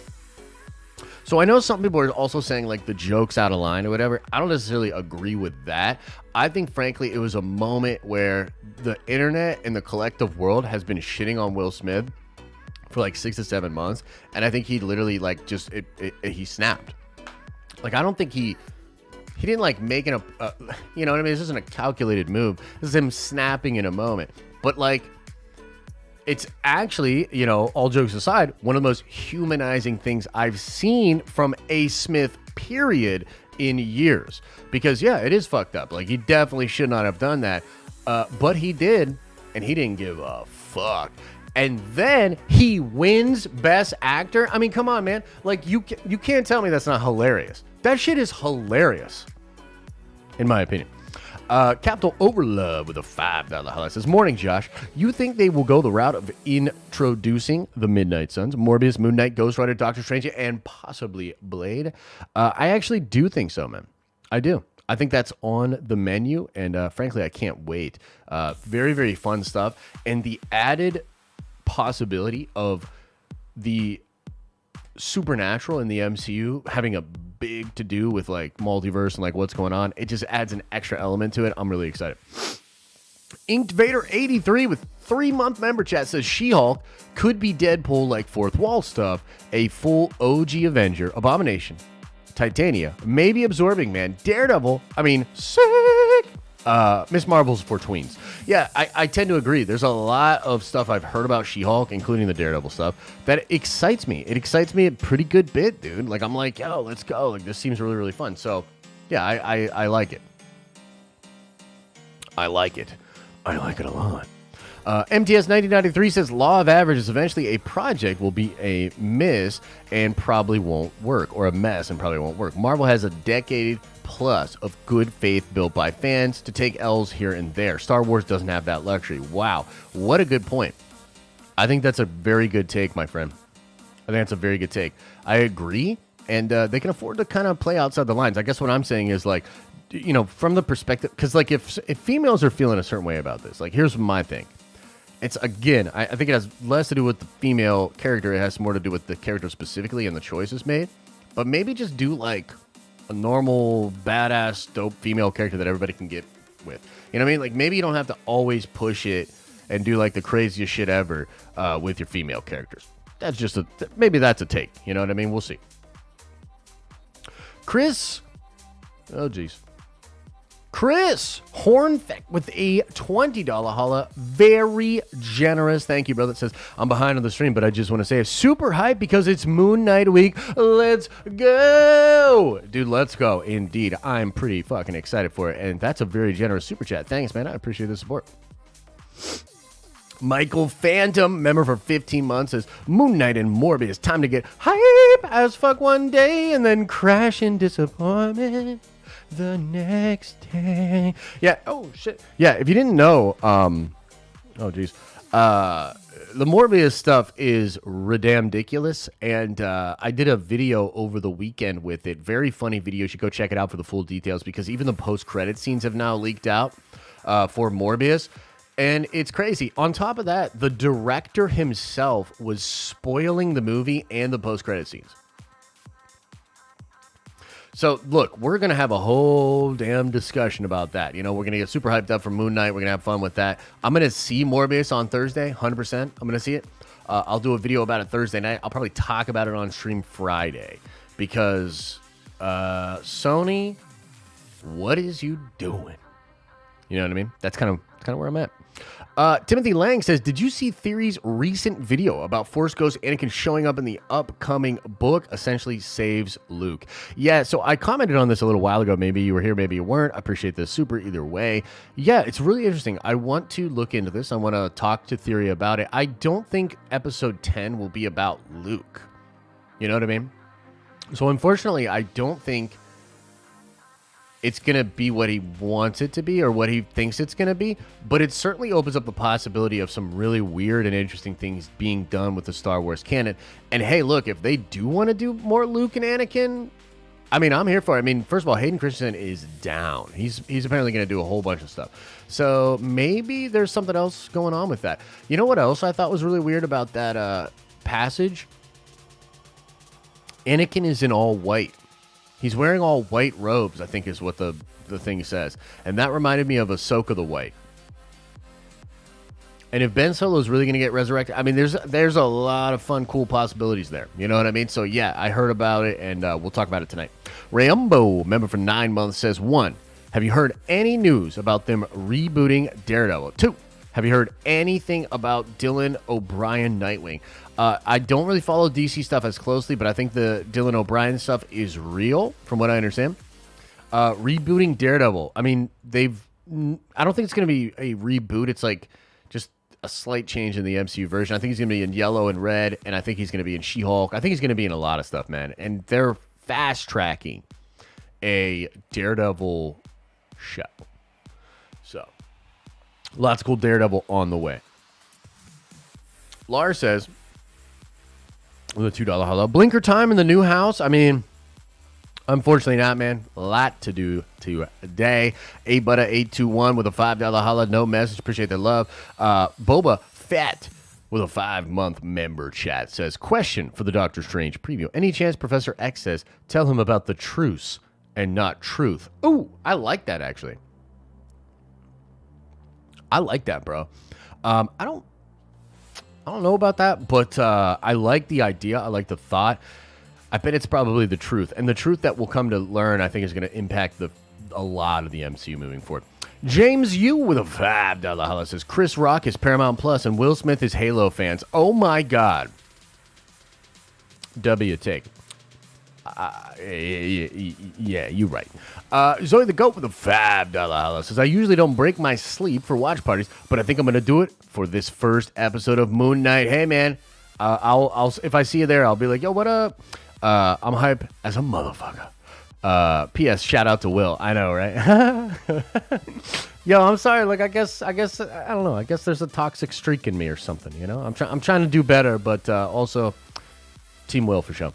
So I know some people are also saying, like, the joke's out of line or whatever. I don't necessarily agree with that. I think, frankly, it was a moment where the internet and the collective world has been shitting on Will Smith for like 6 to 7 months. And I think he literally, like, just, he snapped. Like, I don't think he didn't, like, make you know what I mean? This isn't a calculated move. This is him snapping in a moment. But, like, it's actually, you know, all jokes aside, one of the most humanizing things I've seen from A. Smith, period, in years. Because, yeah, it is fucked up. Like, he definitely should not have done that. But he did, and he didn't give a fuck. And then he wins Best Actor. I mean, come on, man. Like, you can't tell me that's not hilarious. That shit is hilarious, in my opinion. Capital Overlove with a $5 holla says, morning, Josh. You think they will go the route of introducing the Midnight Suns, Morbius, Moon Knight, Ghost Rider, Doctor Strange, and possibly Blade? I actually do think so, man. I do. I think that's on the menu, and frankly, I can't wait. Very, very fun stuff. And the added possibility of the supernatural in the MCU having a big to do with, like, multiverse and, like, what's going on, it just adds an extra element to it. I'm really excited. Inked Vader 83 with 3-month member chat says She-Hulk could be Deadpool like fourth wall stuff, a full OG Avenger, Abomination, Titania, maybe Absorbing Man, Daredevil, I mean, sick, Miss Marvel's for tweens. Yeah, I tend to agree. There's a lot of stuff I've heard about She-Hulk, including the Daredevil stuff, that excites me. It excites me a pretty good bit, dude. Like, I'm like, yo, let's go. Like, this seems really, really fun. So, yeah, I like it. I like it. I like it a lot. MTS 1993 says Law of Averages eventually a project will be a miss and probably won't work, or a mess and probably won't work. Marvel has a decade plus of good faith built by fans to take L's here and there. Star Wars doesn't have that luxury. Wow, what a good point. I think that's a very good take, my friend. I think that's a very good take. I agree, and they can afford to kind of play outside the lines. I guess what I'm saying is, like, you know, from the perspective, because like if females are feeling a certain way about this, like, here's my thing. It's, again, I think it has less to do with the female character. It has more to do with the character specifically and the choices made. But maybe just do, like, a normal, badass, dope female character that everybody can get with. You know what I mean? Like, maybe you don't have to always push it and do, like, the craziest shit ever with your female characters. That's just maybe that's a take. You know what I mean? We'll see. Chris. Oh, geez. Chris Hornfeck with a $20 holla. Very generous. Thank you, brother. It says, I'm behind on the stream, but I just want to say it's super hype because it's Moon Knight week. Let's go. Dude, let's go. Indeed. I'm pretty fucking excited for it. And that's a very generous super chat. Thanks, man. I appreciate the support. Michael Phantom, member for 15 months, says, Moon Knight and Morbius. Time to get hype as fuck one day and then crash in disappointment the next day. Yeah. Oh, shit. Yeah, if you didn't know, oh, geez. The Morbius stuff is ridiculous, and I did a video over the weekend with it. Very funny video. You should go check it out for the full details, because even the post-credit scenes have now leaked out for Morbius, and it's crazy. On top of that, the director himself was spoiling the movie and the post-credit scenes. So, look, we're going to have a whole damn discussion about that. You know, we're going to get super hyped up for Moon Knight. We're going to have fun with that. I'm going to see Morbius on Thursday, 100%. I'm going to see it. I'll do a video about it Thursday night. I'll probably talk about it on stream Friday. Because, Sony, what is you doing? You know what I mean? That's kind of where I'm at. Timothy Lang says, did you see Theory's recent video about Force Ghost Anakin showing up in the upcoming book, essentially saves Luke? Yeah, so I commented on this a little while ago. Maybe you were here, maybe you weren't. I appreciate this super either way. Yeah, it's really interesting. I want to look into this. I want to talk to Theory about it. I don't think episode 10 will be about Luke. You know what I mean? So unfortunately, I don't think it's going to be what he wants it to be or what he thinks it's going to be, but it certainly opens up the possibility of some really weird and interesting things being done with the Star Wars canon. And hey, look, if they do want to do more Luke and Anakin, I mean, I'm here for it. I mean, first of all, Hayden Christensen is down. He's apparently going to do a whole bunch of stuff. So maybe there's something else going on with that. You know what else I thought was really weird about that passage? Anakin is in all white. He's wearing all white robes, I think is what the thing says. And that reminded me of Ahsoka the White. And if Ben Solo is really going to get resurrected, I mean, there's a lot of fun, cool possibilities there. You know what I mean? So, yeah, I heard about it, and we'll talk about it tonight. Rambo, member for 9 months, says, 1, have you heard any news about them rebooting Daredevil? 2, have you heard anything about Dylan O'Brien Nightwing? I don't really follow DC stuff as closely, but I think the Dylan O'Brien stuff is real, from what I understand. Rebooting Daredevil. I mean, I don't think it's going to be a reboot. It's like just a slight change in the MCU version. I think he's going to be in yellow and red, and I think he's going to be in She-Hulk. I think he's going to be in a lot of stuff, man. And they're fast-tracking a Daredevil show. So, lots of cool Daredevil on the way. Lars says, with a $2 hello. Blinker time in the new house. I mean, unfortunately not, man. A lot to do today. A-Butta821 with a $5 holla. No message. Appreciate the love. Boba Fett with a 5-month member chat says, question for the Doctor Strange preview. Any chance Professor X says, tell him about the truce and not truth? Ooh, I like that, actually. I like that, bro. I don't know about that, but I like the idea. I like the thought. I bet it's probably the truth. And the truth that we'll come to learn, I think, is going to impact a lot of the MCU moving forward. James Yu with a $5 holla says Chris Rock is Paramount Plus and Will Smith is Halo fans. Oh my God. W take. Yeah, you're right. Zoe the Goat with a $5 holla says I usually don't break my sleep for watch parties, but I think I'm gonna do it for this first episode of Moon Knight. Hey man, I'll if I see you there, I'll be like, yo, what up? I'm hype as a motherfucker. P.S. Shout out to Will. I know, right? Yo, I'm sorry. Like, I guess I don't know. I guess there's a toxic streak in me or something. You know, I'm trying to do better, but also Team Will for sure.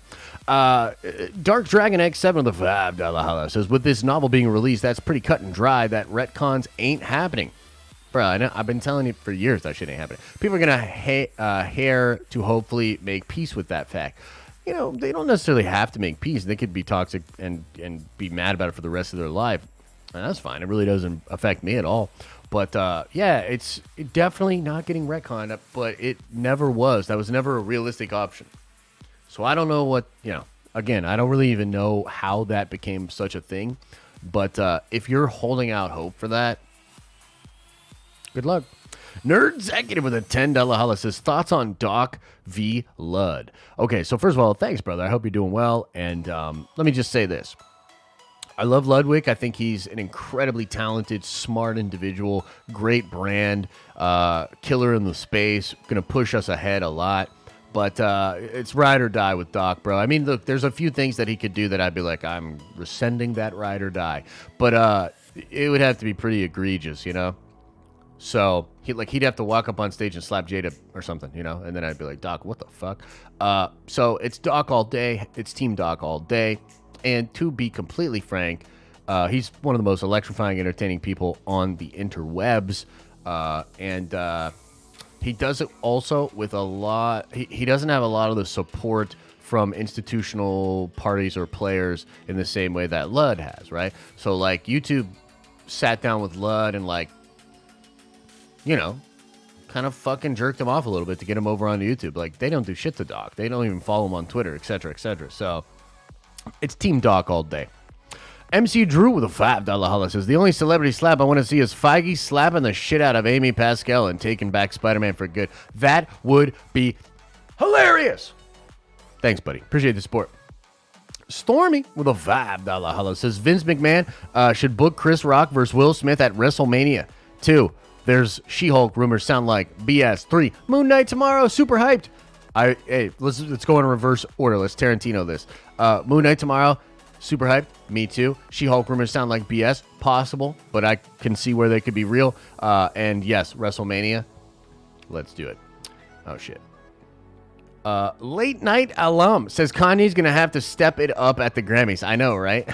Dark Dragon X7 with a $5 holla says with this novel being released, that's pretty cut and dry. That retcons ain't happening. Bro, I know, I've been telling you for years that shit ain't happening. People are gonna hair to hopefully make peace with that fact. You know, they don't necessarily have to make peace. They could be toxic and be mad about it for the rest of their life. And that's fine. It really doesn't affect me at all. But, yeah, it's definitely not getting retconned, but it never was. That was never a realistic option. So I don't know what, you know, again, I don't really even know how that became such a thing. But if you're holding out hope for that, good luck. Nerd Executive with a $10 holla says, thoughts on Doc v. Lud. Okay, so first of all, thanks, brother. I hope you're doing well. And let me just say this. I love Ludwig. I think he's an incredibly talented, smart individual, great brand, killer in the space, going to push us ahead a lot. But it's ride or die with Doc, bro. I mean, look, there's a few things that he could do that I'd be like, I'm rescinding that ride or die. But it would have to be pretty egregious, you know? So he'd have to walk up on stage and slap Jada or something, you know? And then I'd be like, Doc, what the fuck? So it's Doc all day. It's Team Doc all day. And to be completely frank, he's one of the most electrifying, entertaining people on the interwebs. And he does it also with a lot. He doesn't have a lot of the support from institutional parties or players in the same way that Lud has, right? So, like, YouTube sat down with Lud and, like, you know, kind of fucking jerked him off a little bit to get him over on YouTube. Like, they don't do shit to Doc. They don't even follow him on Twitter, et cetera, et cetera. So, it's Team Doc all day. MC Drew with a $5 holla says, the only celebrity slap I want to see is Feige slapping the shit out of Amy Pascal and taking back Spider-Man for good. That would be hilarious. Thanks, buddy. Appreciate the support. Stormy with a $5 holla says, Vince McMahon should book Chris Rock versus Will Smith at WrestleMania 2. There's She-Hulk rumors sound like BS. 3. Moon Knight tomorrow. Super hyped. Hey, let's go in reverse order. Let's Tarantino this. Moon Knight tomorrow. Super hyped. Me too. She-Hulk rumors sound like BS. Possible, but I can see where they could be real. And yes, WrestleMania. Let's do it. Oh, shit. Late Night Alum says Kanye's going to have to step it up at the Grammys. I know, right?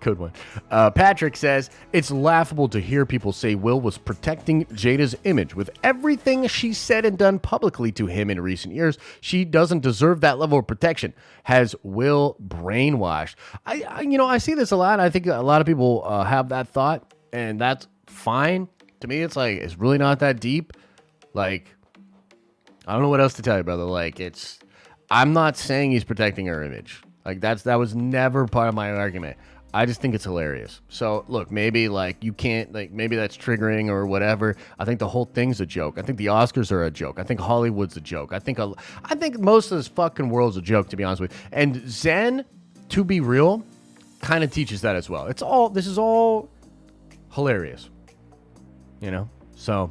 Good one. Patrick says, it's laughable to hear people say Will was protecting Jada's image. With everything she said and done publicly to him in recent years, she doesn't deserve that level of protection. Has Will brainwashed? I see this a lot. I think a lot of people have that thought, and that's fine. To me, it's like, it's really not that deep. Like, I don't know what else to tell you, brother. Like, I'm not saying he's protecting her image. Like, that was never part of my argument. I just think it's hilarious. So, look, maybe, like, you can't, like, maybe that's triggering or whatever. I think the whole thing's a joke. I think the Oscars are a joke. I think Hollywood's a joke. I think most of this fucking world's a joke, to be honest with you. And Zen, to be real, kind of teaches that as well. This is all hilarious. You know? So,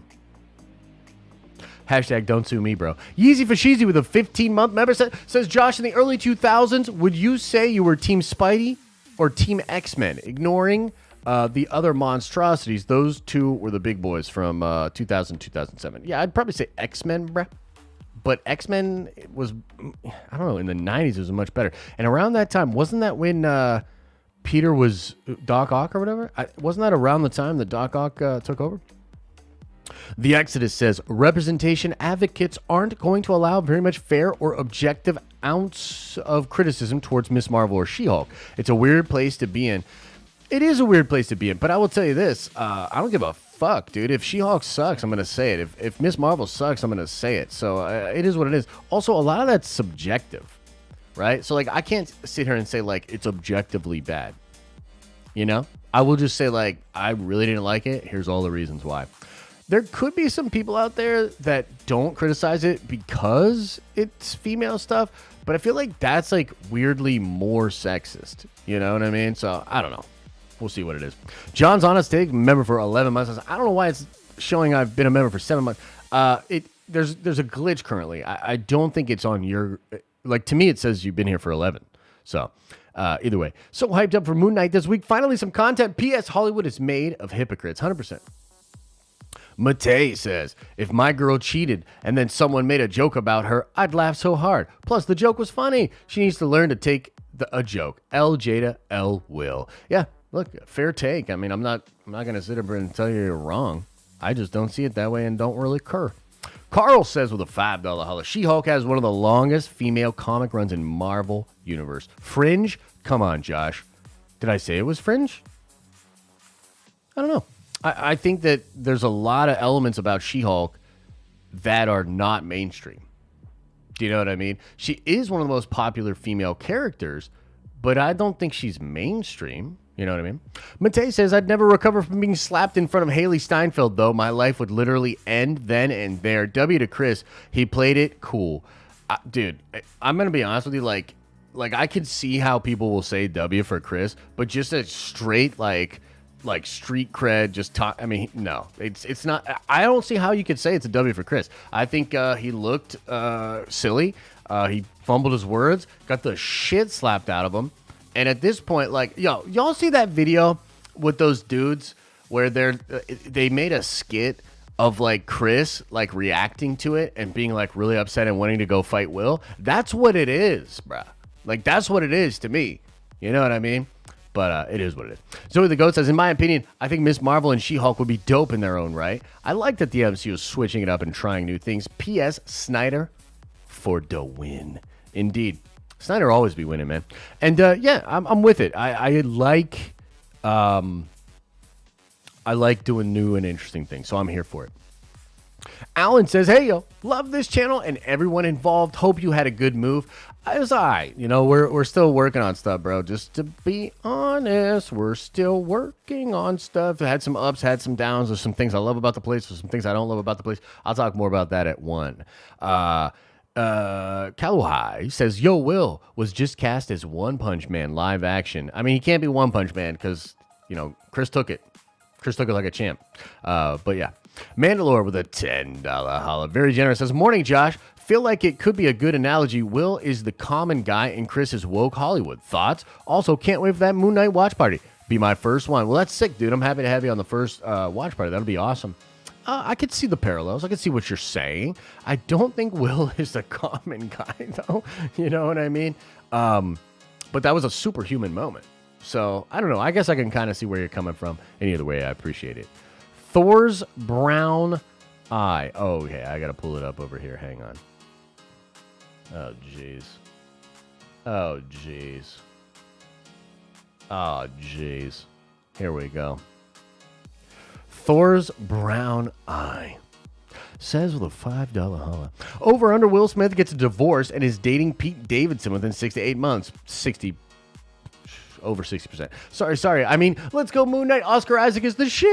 hashtag don't sue me, bro. Yeezy Fashizi with a 15-month member says, Josh, in the early 2000s, would you say you were Team Spidey or Team X-Men? Ignoring the other monstrosities, those two were the big boys from 2000, 2007. Yeah, I'd probably say X-Men, bruh. But X-Men was, I don't know, in the 90s it was much better. And around that time, wasn't that when Peter was Doc Ock or whatever? Wasn't that around the time that Doc Ock took over? The Exodus says, representation advocates aren't going to allow very much fair or objective ounce of criticism towards Miss Marvel or She-Hulk. It's a weird place to be in. It is a weird place to be in, but I will tell you this. I don't give a fuck, dude. If She-Hulk sucks, I'm going to say it. If Miss Marvel sucks, I'm going to say it. So it is what it is. Also, a lot of that's subjective, right? So, like, I can't sit here and say, like, it's objectively bad. You know? I will just say, like, I really didn't like it. Here's all the reasons why. There could be some people out there that don't criticize it because it's female stuff, but I feel like that's like weirdly more sexist. You know what I mean? So I don't know. We'll see what it is. John's Honest Take, member for 11 months. I don't know why it's showing I've been a member for 7 months. There's a glitch currently. I don't think it's on your, like, to me it says you've been here for 11. So either way, so hyped up for Moon Knight this week. Finally some content. P.S. Hollywood is made of hypocrites. 100%. Matei says, if my girl cheated and then someone made a joke about her, I'd laugh so hard. Plus, the joke was funny. She needs to learn to take a joke. L Jada, L Will. Yeah, look, fair take. I mean, I'm not going to sit up here and tell you you're wrong. I just don't see it that way and don't really care. Carl says with a $5 holla, She-Hulk has one of the longest female comic runs in Marvel Universe. Fringe? Come on, Josh. Did I say it was Fringe? I don't know. I think that there's a lot of elements about She-Hulk that are not mainstream. Do you know what I mean? She is one of the most popular female characters, but I don't think she's mainstream. You know what I mean? Matei says, I'd never recover from being slapped in front of Haley Steinfeld, though. My life would literally end then and there. W to Chris. He played it cool. Dude, I'm going to be honest with you. Like I could see how people will say W for Chris, but just a straight, like street cred, just talk. I mean, no, it's not. I don't see how you could say it's a W for Chris. I think he looked silly. He fumbled his words, got the shit slapped out of him. And at this point, like, y'all see that video with those dudes where they made a skit of like Chris like reacting to it and being like really upset and wanting to go fight Will? That's what it is, bruh. Like, that's what it is to me. You know what I mean? But it is what it is. Zoe the Goat says, in my opinion, I think Ms. Marvel and She-Hulk would be dope in their own right. I like that the MCU is switching it up and trying new things. P.S. Snyder for the win. Indeed. Snyder always be winning, man. And yeah, I'm with it. I like doing new and interesting things, so I'm here for it. Alan says, hey, yo, love this channel and everyone involved. Hope you had a good move. I was all right. You know, we're still working on stuff, bro. Just to be honest, we're still working on stuff. Had some ups, had some downs. There's some things I love about the place. There's some things I don't love about the place. I'll talk more about that at 1. Kaluhai says, yo, Will was just cast as One Punch Man live action. I mean, he can't be One Punch Man because, you know, Chris took it. Chris took it like a champ. But yeah. Mandalore with a $10 holla. Very generous. Says, morning, Josh. Feel like it could be a good analogy. Will is the common guy and Chris is woke Hollywood. Thoughts? Also, can't wait for that Moon Knight watch party. Be my first one. Well, that's sick, dude. I'm happy to have you on the first watch party. That'll be awesome. I could see the parallels. I could see what you're saying. I don't think Will is the common guy, though. You know what I mean? But that was a superhuman moment. So, I don't know. I guess I can kind of see where you're coming from. Any other way, I appreciate it. Thor's brown eye. Oh, okay. I got to pull it up over here. Hang on. Oh, jeez. Oh, jeez. Oh, jeez. Here we go. Thor's brown eye. Says with a $5 holla. Over under Will Smith gets a divorce and is dating Pete Davidson within 6 to 8 months. Over 60%. Sorry. I mean, let's go Moon Knight. Oscar Isaac is the shit.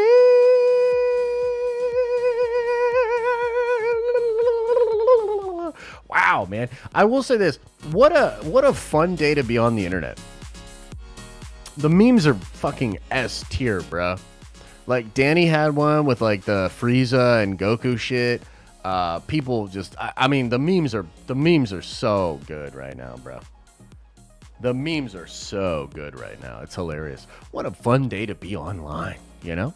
Wow, man. I will say this. What a fun day to be on the internet. The memes are fucking S tier, bro. Like, Danny had one with, like, the Frieza and Goku shit. People just... I mean, the memes are so good right now, bro. The memes are so good right now. It's hilarious. What a fun day to be online, you know?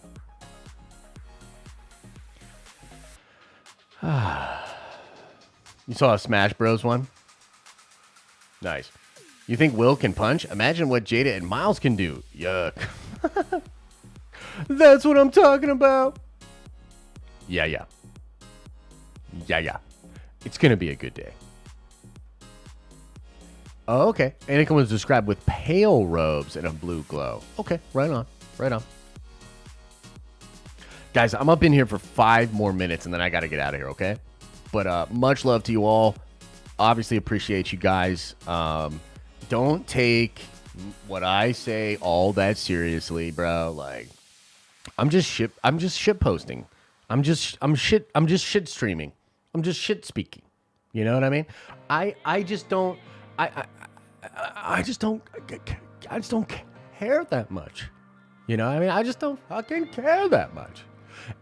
You saw a Smash Bros. One? Nice. You think Will can punch? Imagine what Jada and Miles can do. Yuck. That's what I'm talking about. Yeah. It's going to be a good day. Oh, okay. Anakin was described with pale robes and a blue glow. Okay, right on. Guys, I'm up in here for 5 more minutes and then I got to get out of here, okay? But much love to you all. Obviously appreciate you guys. Don't take What I say all that seriously, bro, like I'm just shit posting. I'm just shit streaming. I'm just shit speaking. You know what I mean? I just don't I just don't care that much. You know what I mean? I just don't fucking care that much.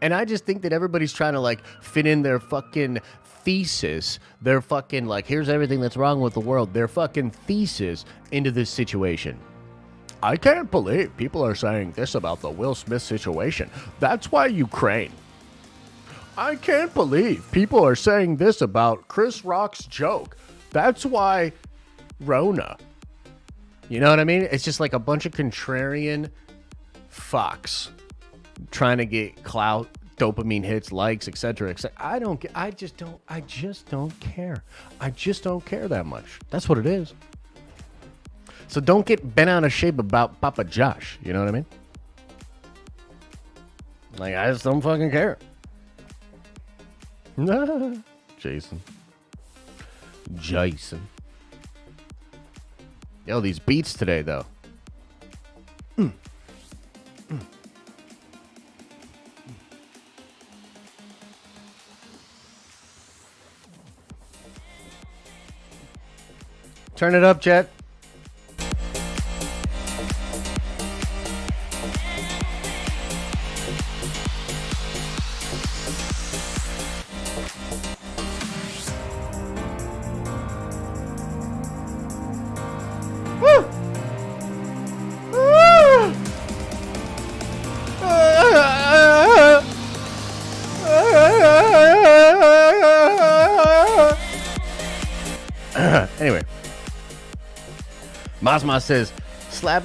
And I just think that everybody's trying to like fit in their fucking thesis, their fucking like here's everything that's wrong with the world, their fucking thesis into this situation. I can't believe people are saying this about the Will Smith situation. That's why Ukraine. I can't believe people are saying this about Chris Rock's joke. That's why Rona. You know what I mean? It's just like a bunch of contrarian fucks trying to get clout, dopamine hits, likes, etc., etc. I just don't care. I just don't care that much. That's what it is. So don't get bent out of shape about Papa Josh. You know what I mean? Like, I just don't fucking care. Jason. Yo, these beats today, though. Turn it up, Jet. Anyway, Masma says, slap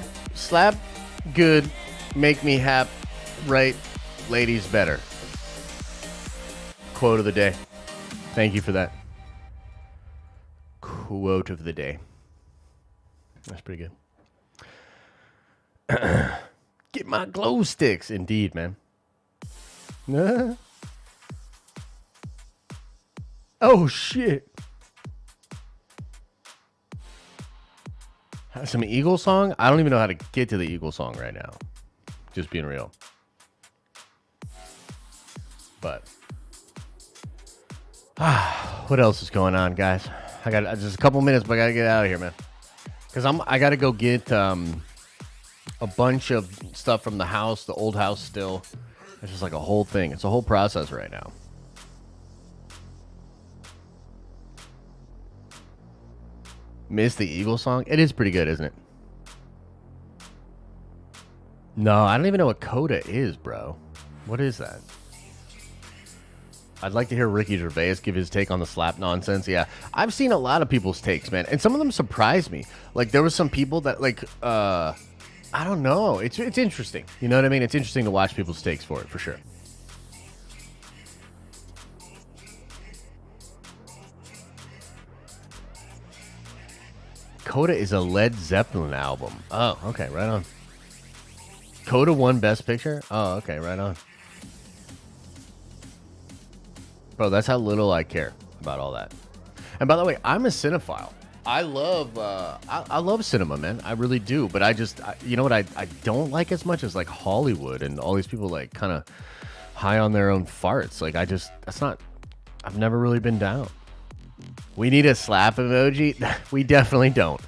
good, make me hap, right, ladies better. Quote of the day. Thank you for that. Quote of the day. That's pretty good. Get my glow sticks. Indeed, man. Oh, shit. Some Eagle song? I don't even know how to get to the Eagle song right now. Just being real. But what else is going on, guys? I got just a couple minutes, but I gotta get out of here, man. Because I gotta go get a bunch of stuff from the house, the old house still. It's just like a whole thing. It's a whole process right now. Miss the Eagle song? It is pretty good, isn't it? No, I don't even know what Coda is, bro. What is that? I'd like to hear Ricky Gervais give his take on the slap nonsense. Yeah, I've seen a lot of people's takes, man, and some of them surprised me. Like, there was some people that, like, I don't know. It's interesting. You know what I mean? It's interesting to watch people's takes for it, for sure. Coda is a Led Zeppelin album. Oh, okay, right on. Coda won Best Picture? Oh, okay, right on. Bro, that's how little I care about all that. And by the way, I'm a cinephile. I love I love cinema, man. I really do. But you know what I don't like as much as like Hollywood and all these people like kind of high on their own farts. Like I've never really been down. We need a slap emoji. We definitely don't.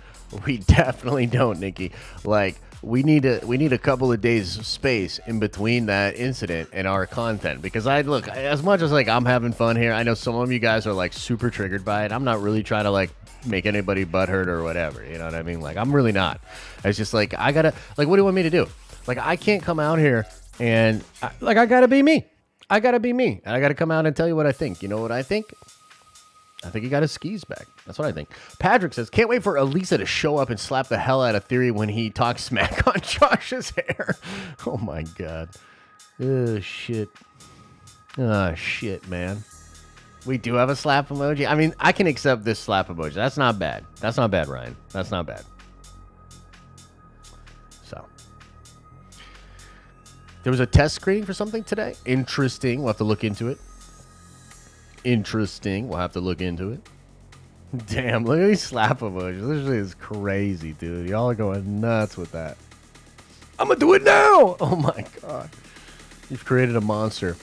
We definitely don't, Nikki. Like we need a couple of days of space in between that incident and our content, because look, as much as like I'm having fun here, I know some of you guys are like super triggered by it. I'm not really trying to like make anybody butthurt or whatever. You know what I mean? Like I'm really not. It's just like I gotta like, what do you want me to do? Like I can't come out here and I gotta be me. I gotta be me, and I gotta come out and tell you what I think. You know what I think? I think he got his skis back. That's what I think. Patrick says, can't wait for Elisa to show up and slap the hell out of Theory when he talks smack on Josh's hair. Oh, my God. Oh, shit. Oh, shit, man. We do have a slap emoji. I mean, I can accept this slap emoji. That's not bad. That's not bad, Ryan. That's not bad. So. There was a test screening for something today. Interesting. We'll have to look into it. Interesting. We'll have to look into it. Damn, look at these slap emojis. This shit is crazy, dude. Y'all are going nuts with that. I'm gonna do it now! Oh my god. You've created a monster.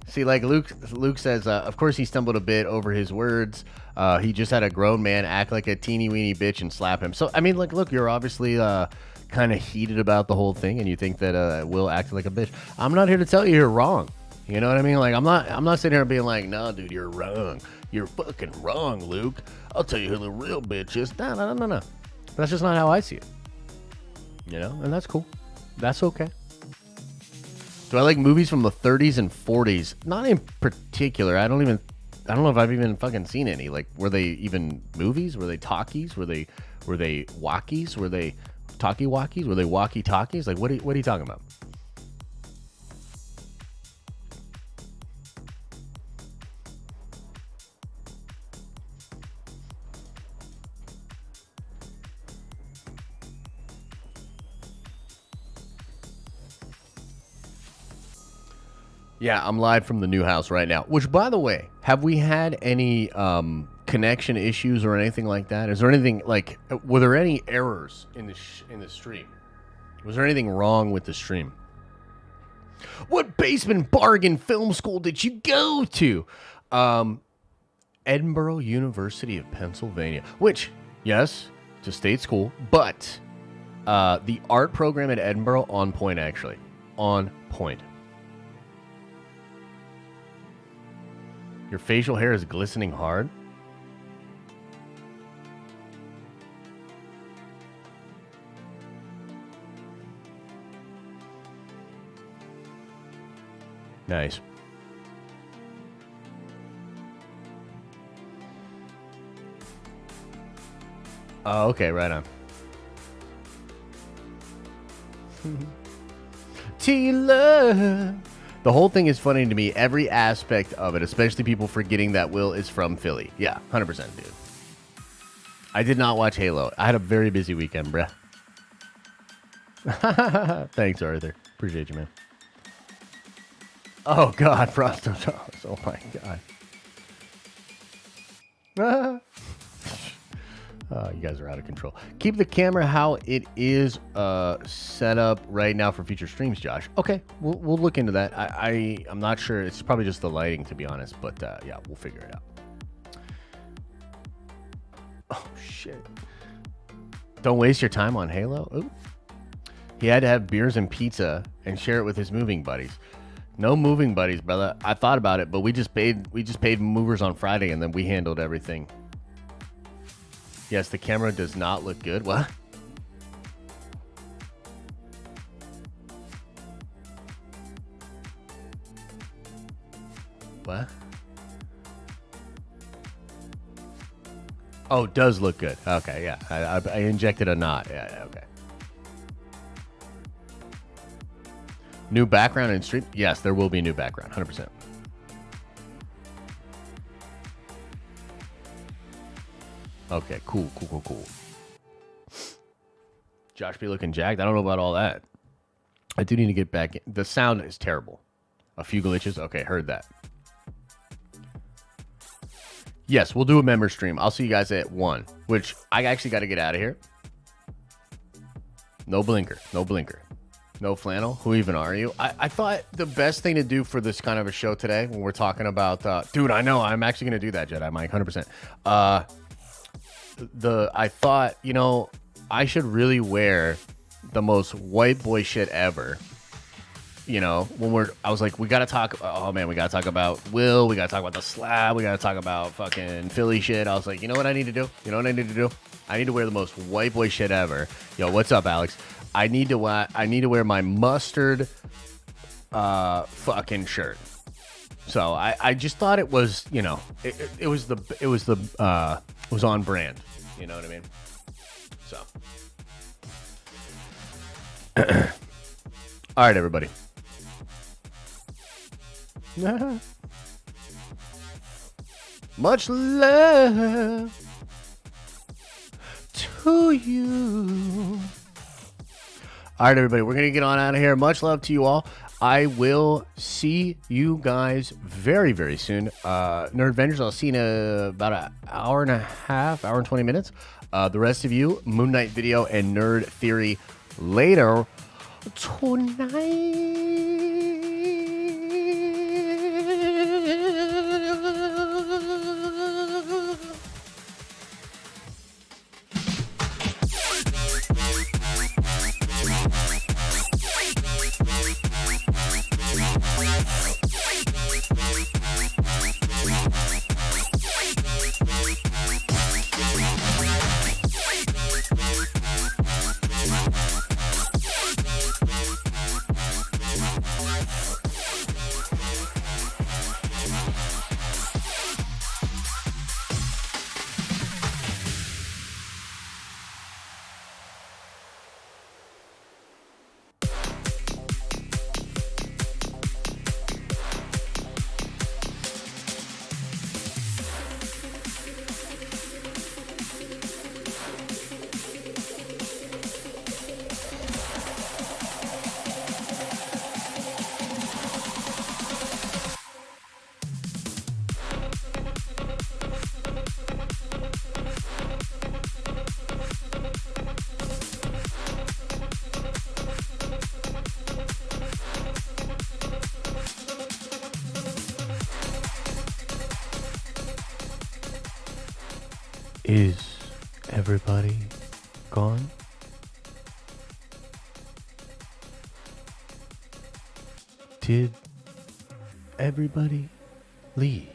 See, like Luke says, of course he stumbled a bit over his words. He just had a grown man act like a teeny weeny bitch and slap him. So, I mean, like, look, you're obviously kind of heated about the whole thing, and you think that Will acted like a bitch. I'm not here to tell you you're wrong. You know what I mean? Like, I'm not sitting here being like, no, dude, you're wrong. You're fucking wrong, Luke. I'll tell you who the real bitch is. No. That's just not how I see it. You know, and that's cool. That's okay. Do I like movies from the 30s and 40s? Not in particular. I don't know if I've even fucking seen any. Like, were they even movies? Were they talkies? Were they walkies? Were they talkie-walkies? Were they walkie-talkies? Like, what are you talking about? Yeah, I'm live from the new house right now. Which, by the way, have we had any connection issues or anything like that? Is there anything like? Were there any errors in the stream? Was there anything wrong with the stream? What basement bargain film school did you go to? Edinburgh University of Pennsylvania. Which, yes, it's a state school, but the art program at Edinburgh on point. Actually, on point. Your facial hair is glistening hard. Nice. Oh, okay, right on. T-Love. The whole thing is funny to me, every aspect of it, especially people forgetting that Will is from Philly. Yeah, 100%, dude. I did not watch Halo. I had a very busy weekend, bruh. Thanks, Arthur. Appreciate you, man. Oh, God, Frostosaurus. Oh, my God. You guys are out of control. Keep the camera how it is set up right now for future streams, Josh. Okay, we'll look into that. I'm not sure. It's probably just the lighting, to be honest. But yeah, we'll figure it out. Oh, shit. Don't waste your time on Halo. Ooh. He had to have beers and pizza and share it with his moving buddies. No moving buddies, brother. I thought about it, but we just paid movers on Friday, and then we handled everything. Yes, the camera does not look good. What? What? Oh, it does look good. Okay, yeah. I injected a knot. Yeah, okay. New background in stream? Yes, there will be a new background. 100%. Okay, cool. Josh be looking jacked. I don't know about all that. I do need to get back in. The sound is terrible. A few glitches. Okay, heard that. Yes, we'll do a member stream. I'll see you guys at 1, which I actually got to get out of here. No blinker. No flannel. Who even are you? I thought the best thing to do for this kind of a show today, when we're talking about... dude, I know. I'm actually going to do that, Jedi Mike. 100%. I thought, you know, I should really wear the most white boy shit ever. You know, I was like, we gotta talk. Oh man, we gotta talk about Will. We gotta talk about the slab. We gotta talk about fucking Philly shit. I was like, you know what I need to do? I need to wear the most white boy shit ever. Yo, what's up, Alex? I need to wear my mustard fucking shirt. So I just thought it was, you know, it was on brand. You know what I mean? So, all right, everybody. Much love to you. All right, everybody, we're gonna get on out of here. Much love to you all. I will see you guys very, very soon. Nerd Avengers, I'll see you in about an hour and a half, hour and 20 minutes. The rest of you, Moon Knight video and Nerd Theory later tonight. Is everybody gone? Did everybody leave?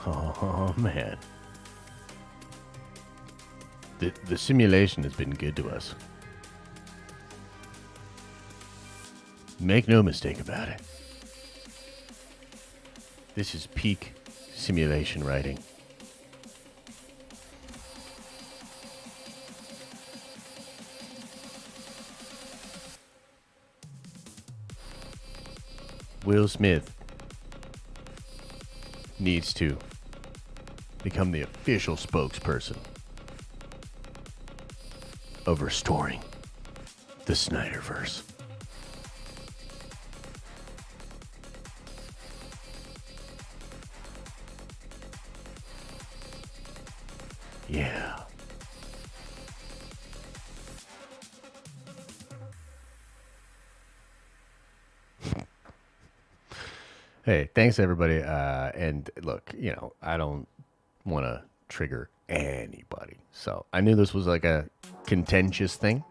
Oh man. The simulation has been good to us. Make no mistake about it. This is peak simulation writing. Will Smith needs to become the official spokesperson of restoring the Snyderverse. Yeah. Hey, thanks everybody. And look, you know, I don't want to trigger anybody. So I knew this was like a contentious thing.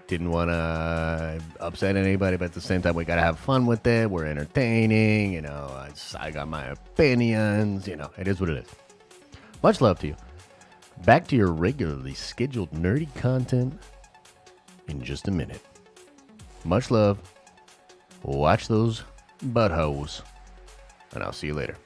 Didn't want to upset anybody, but at the same time, we got to have fun with it. We're entertaining, you know. I got my opinions, you know. It is what it is. Much love to you. Back to your regularly scheduled nerdy content in just a minute. Much love. Watch those buttholes, and I'll see you later.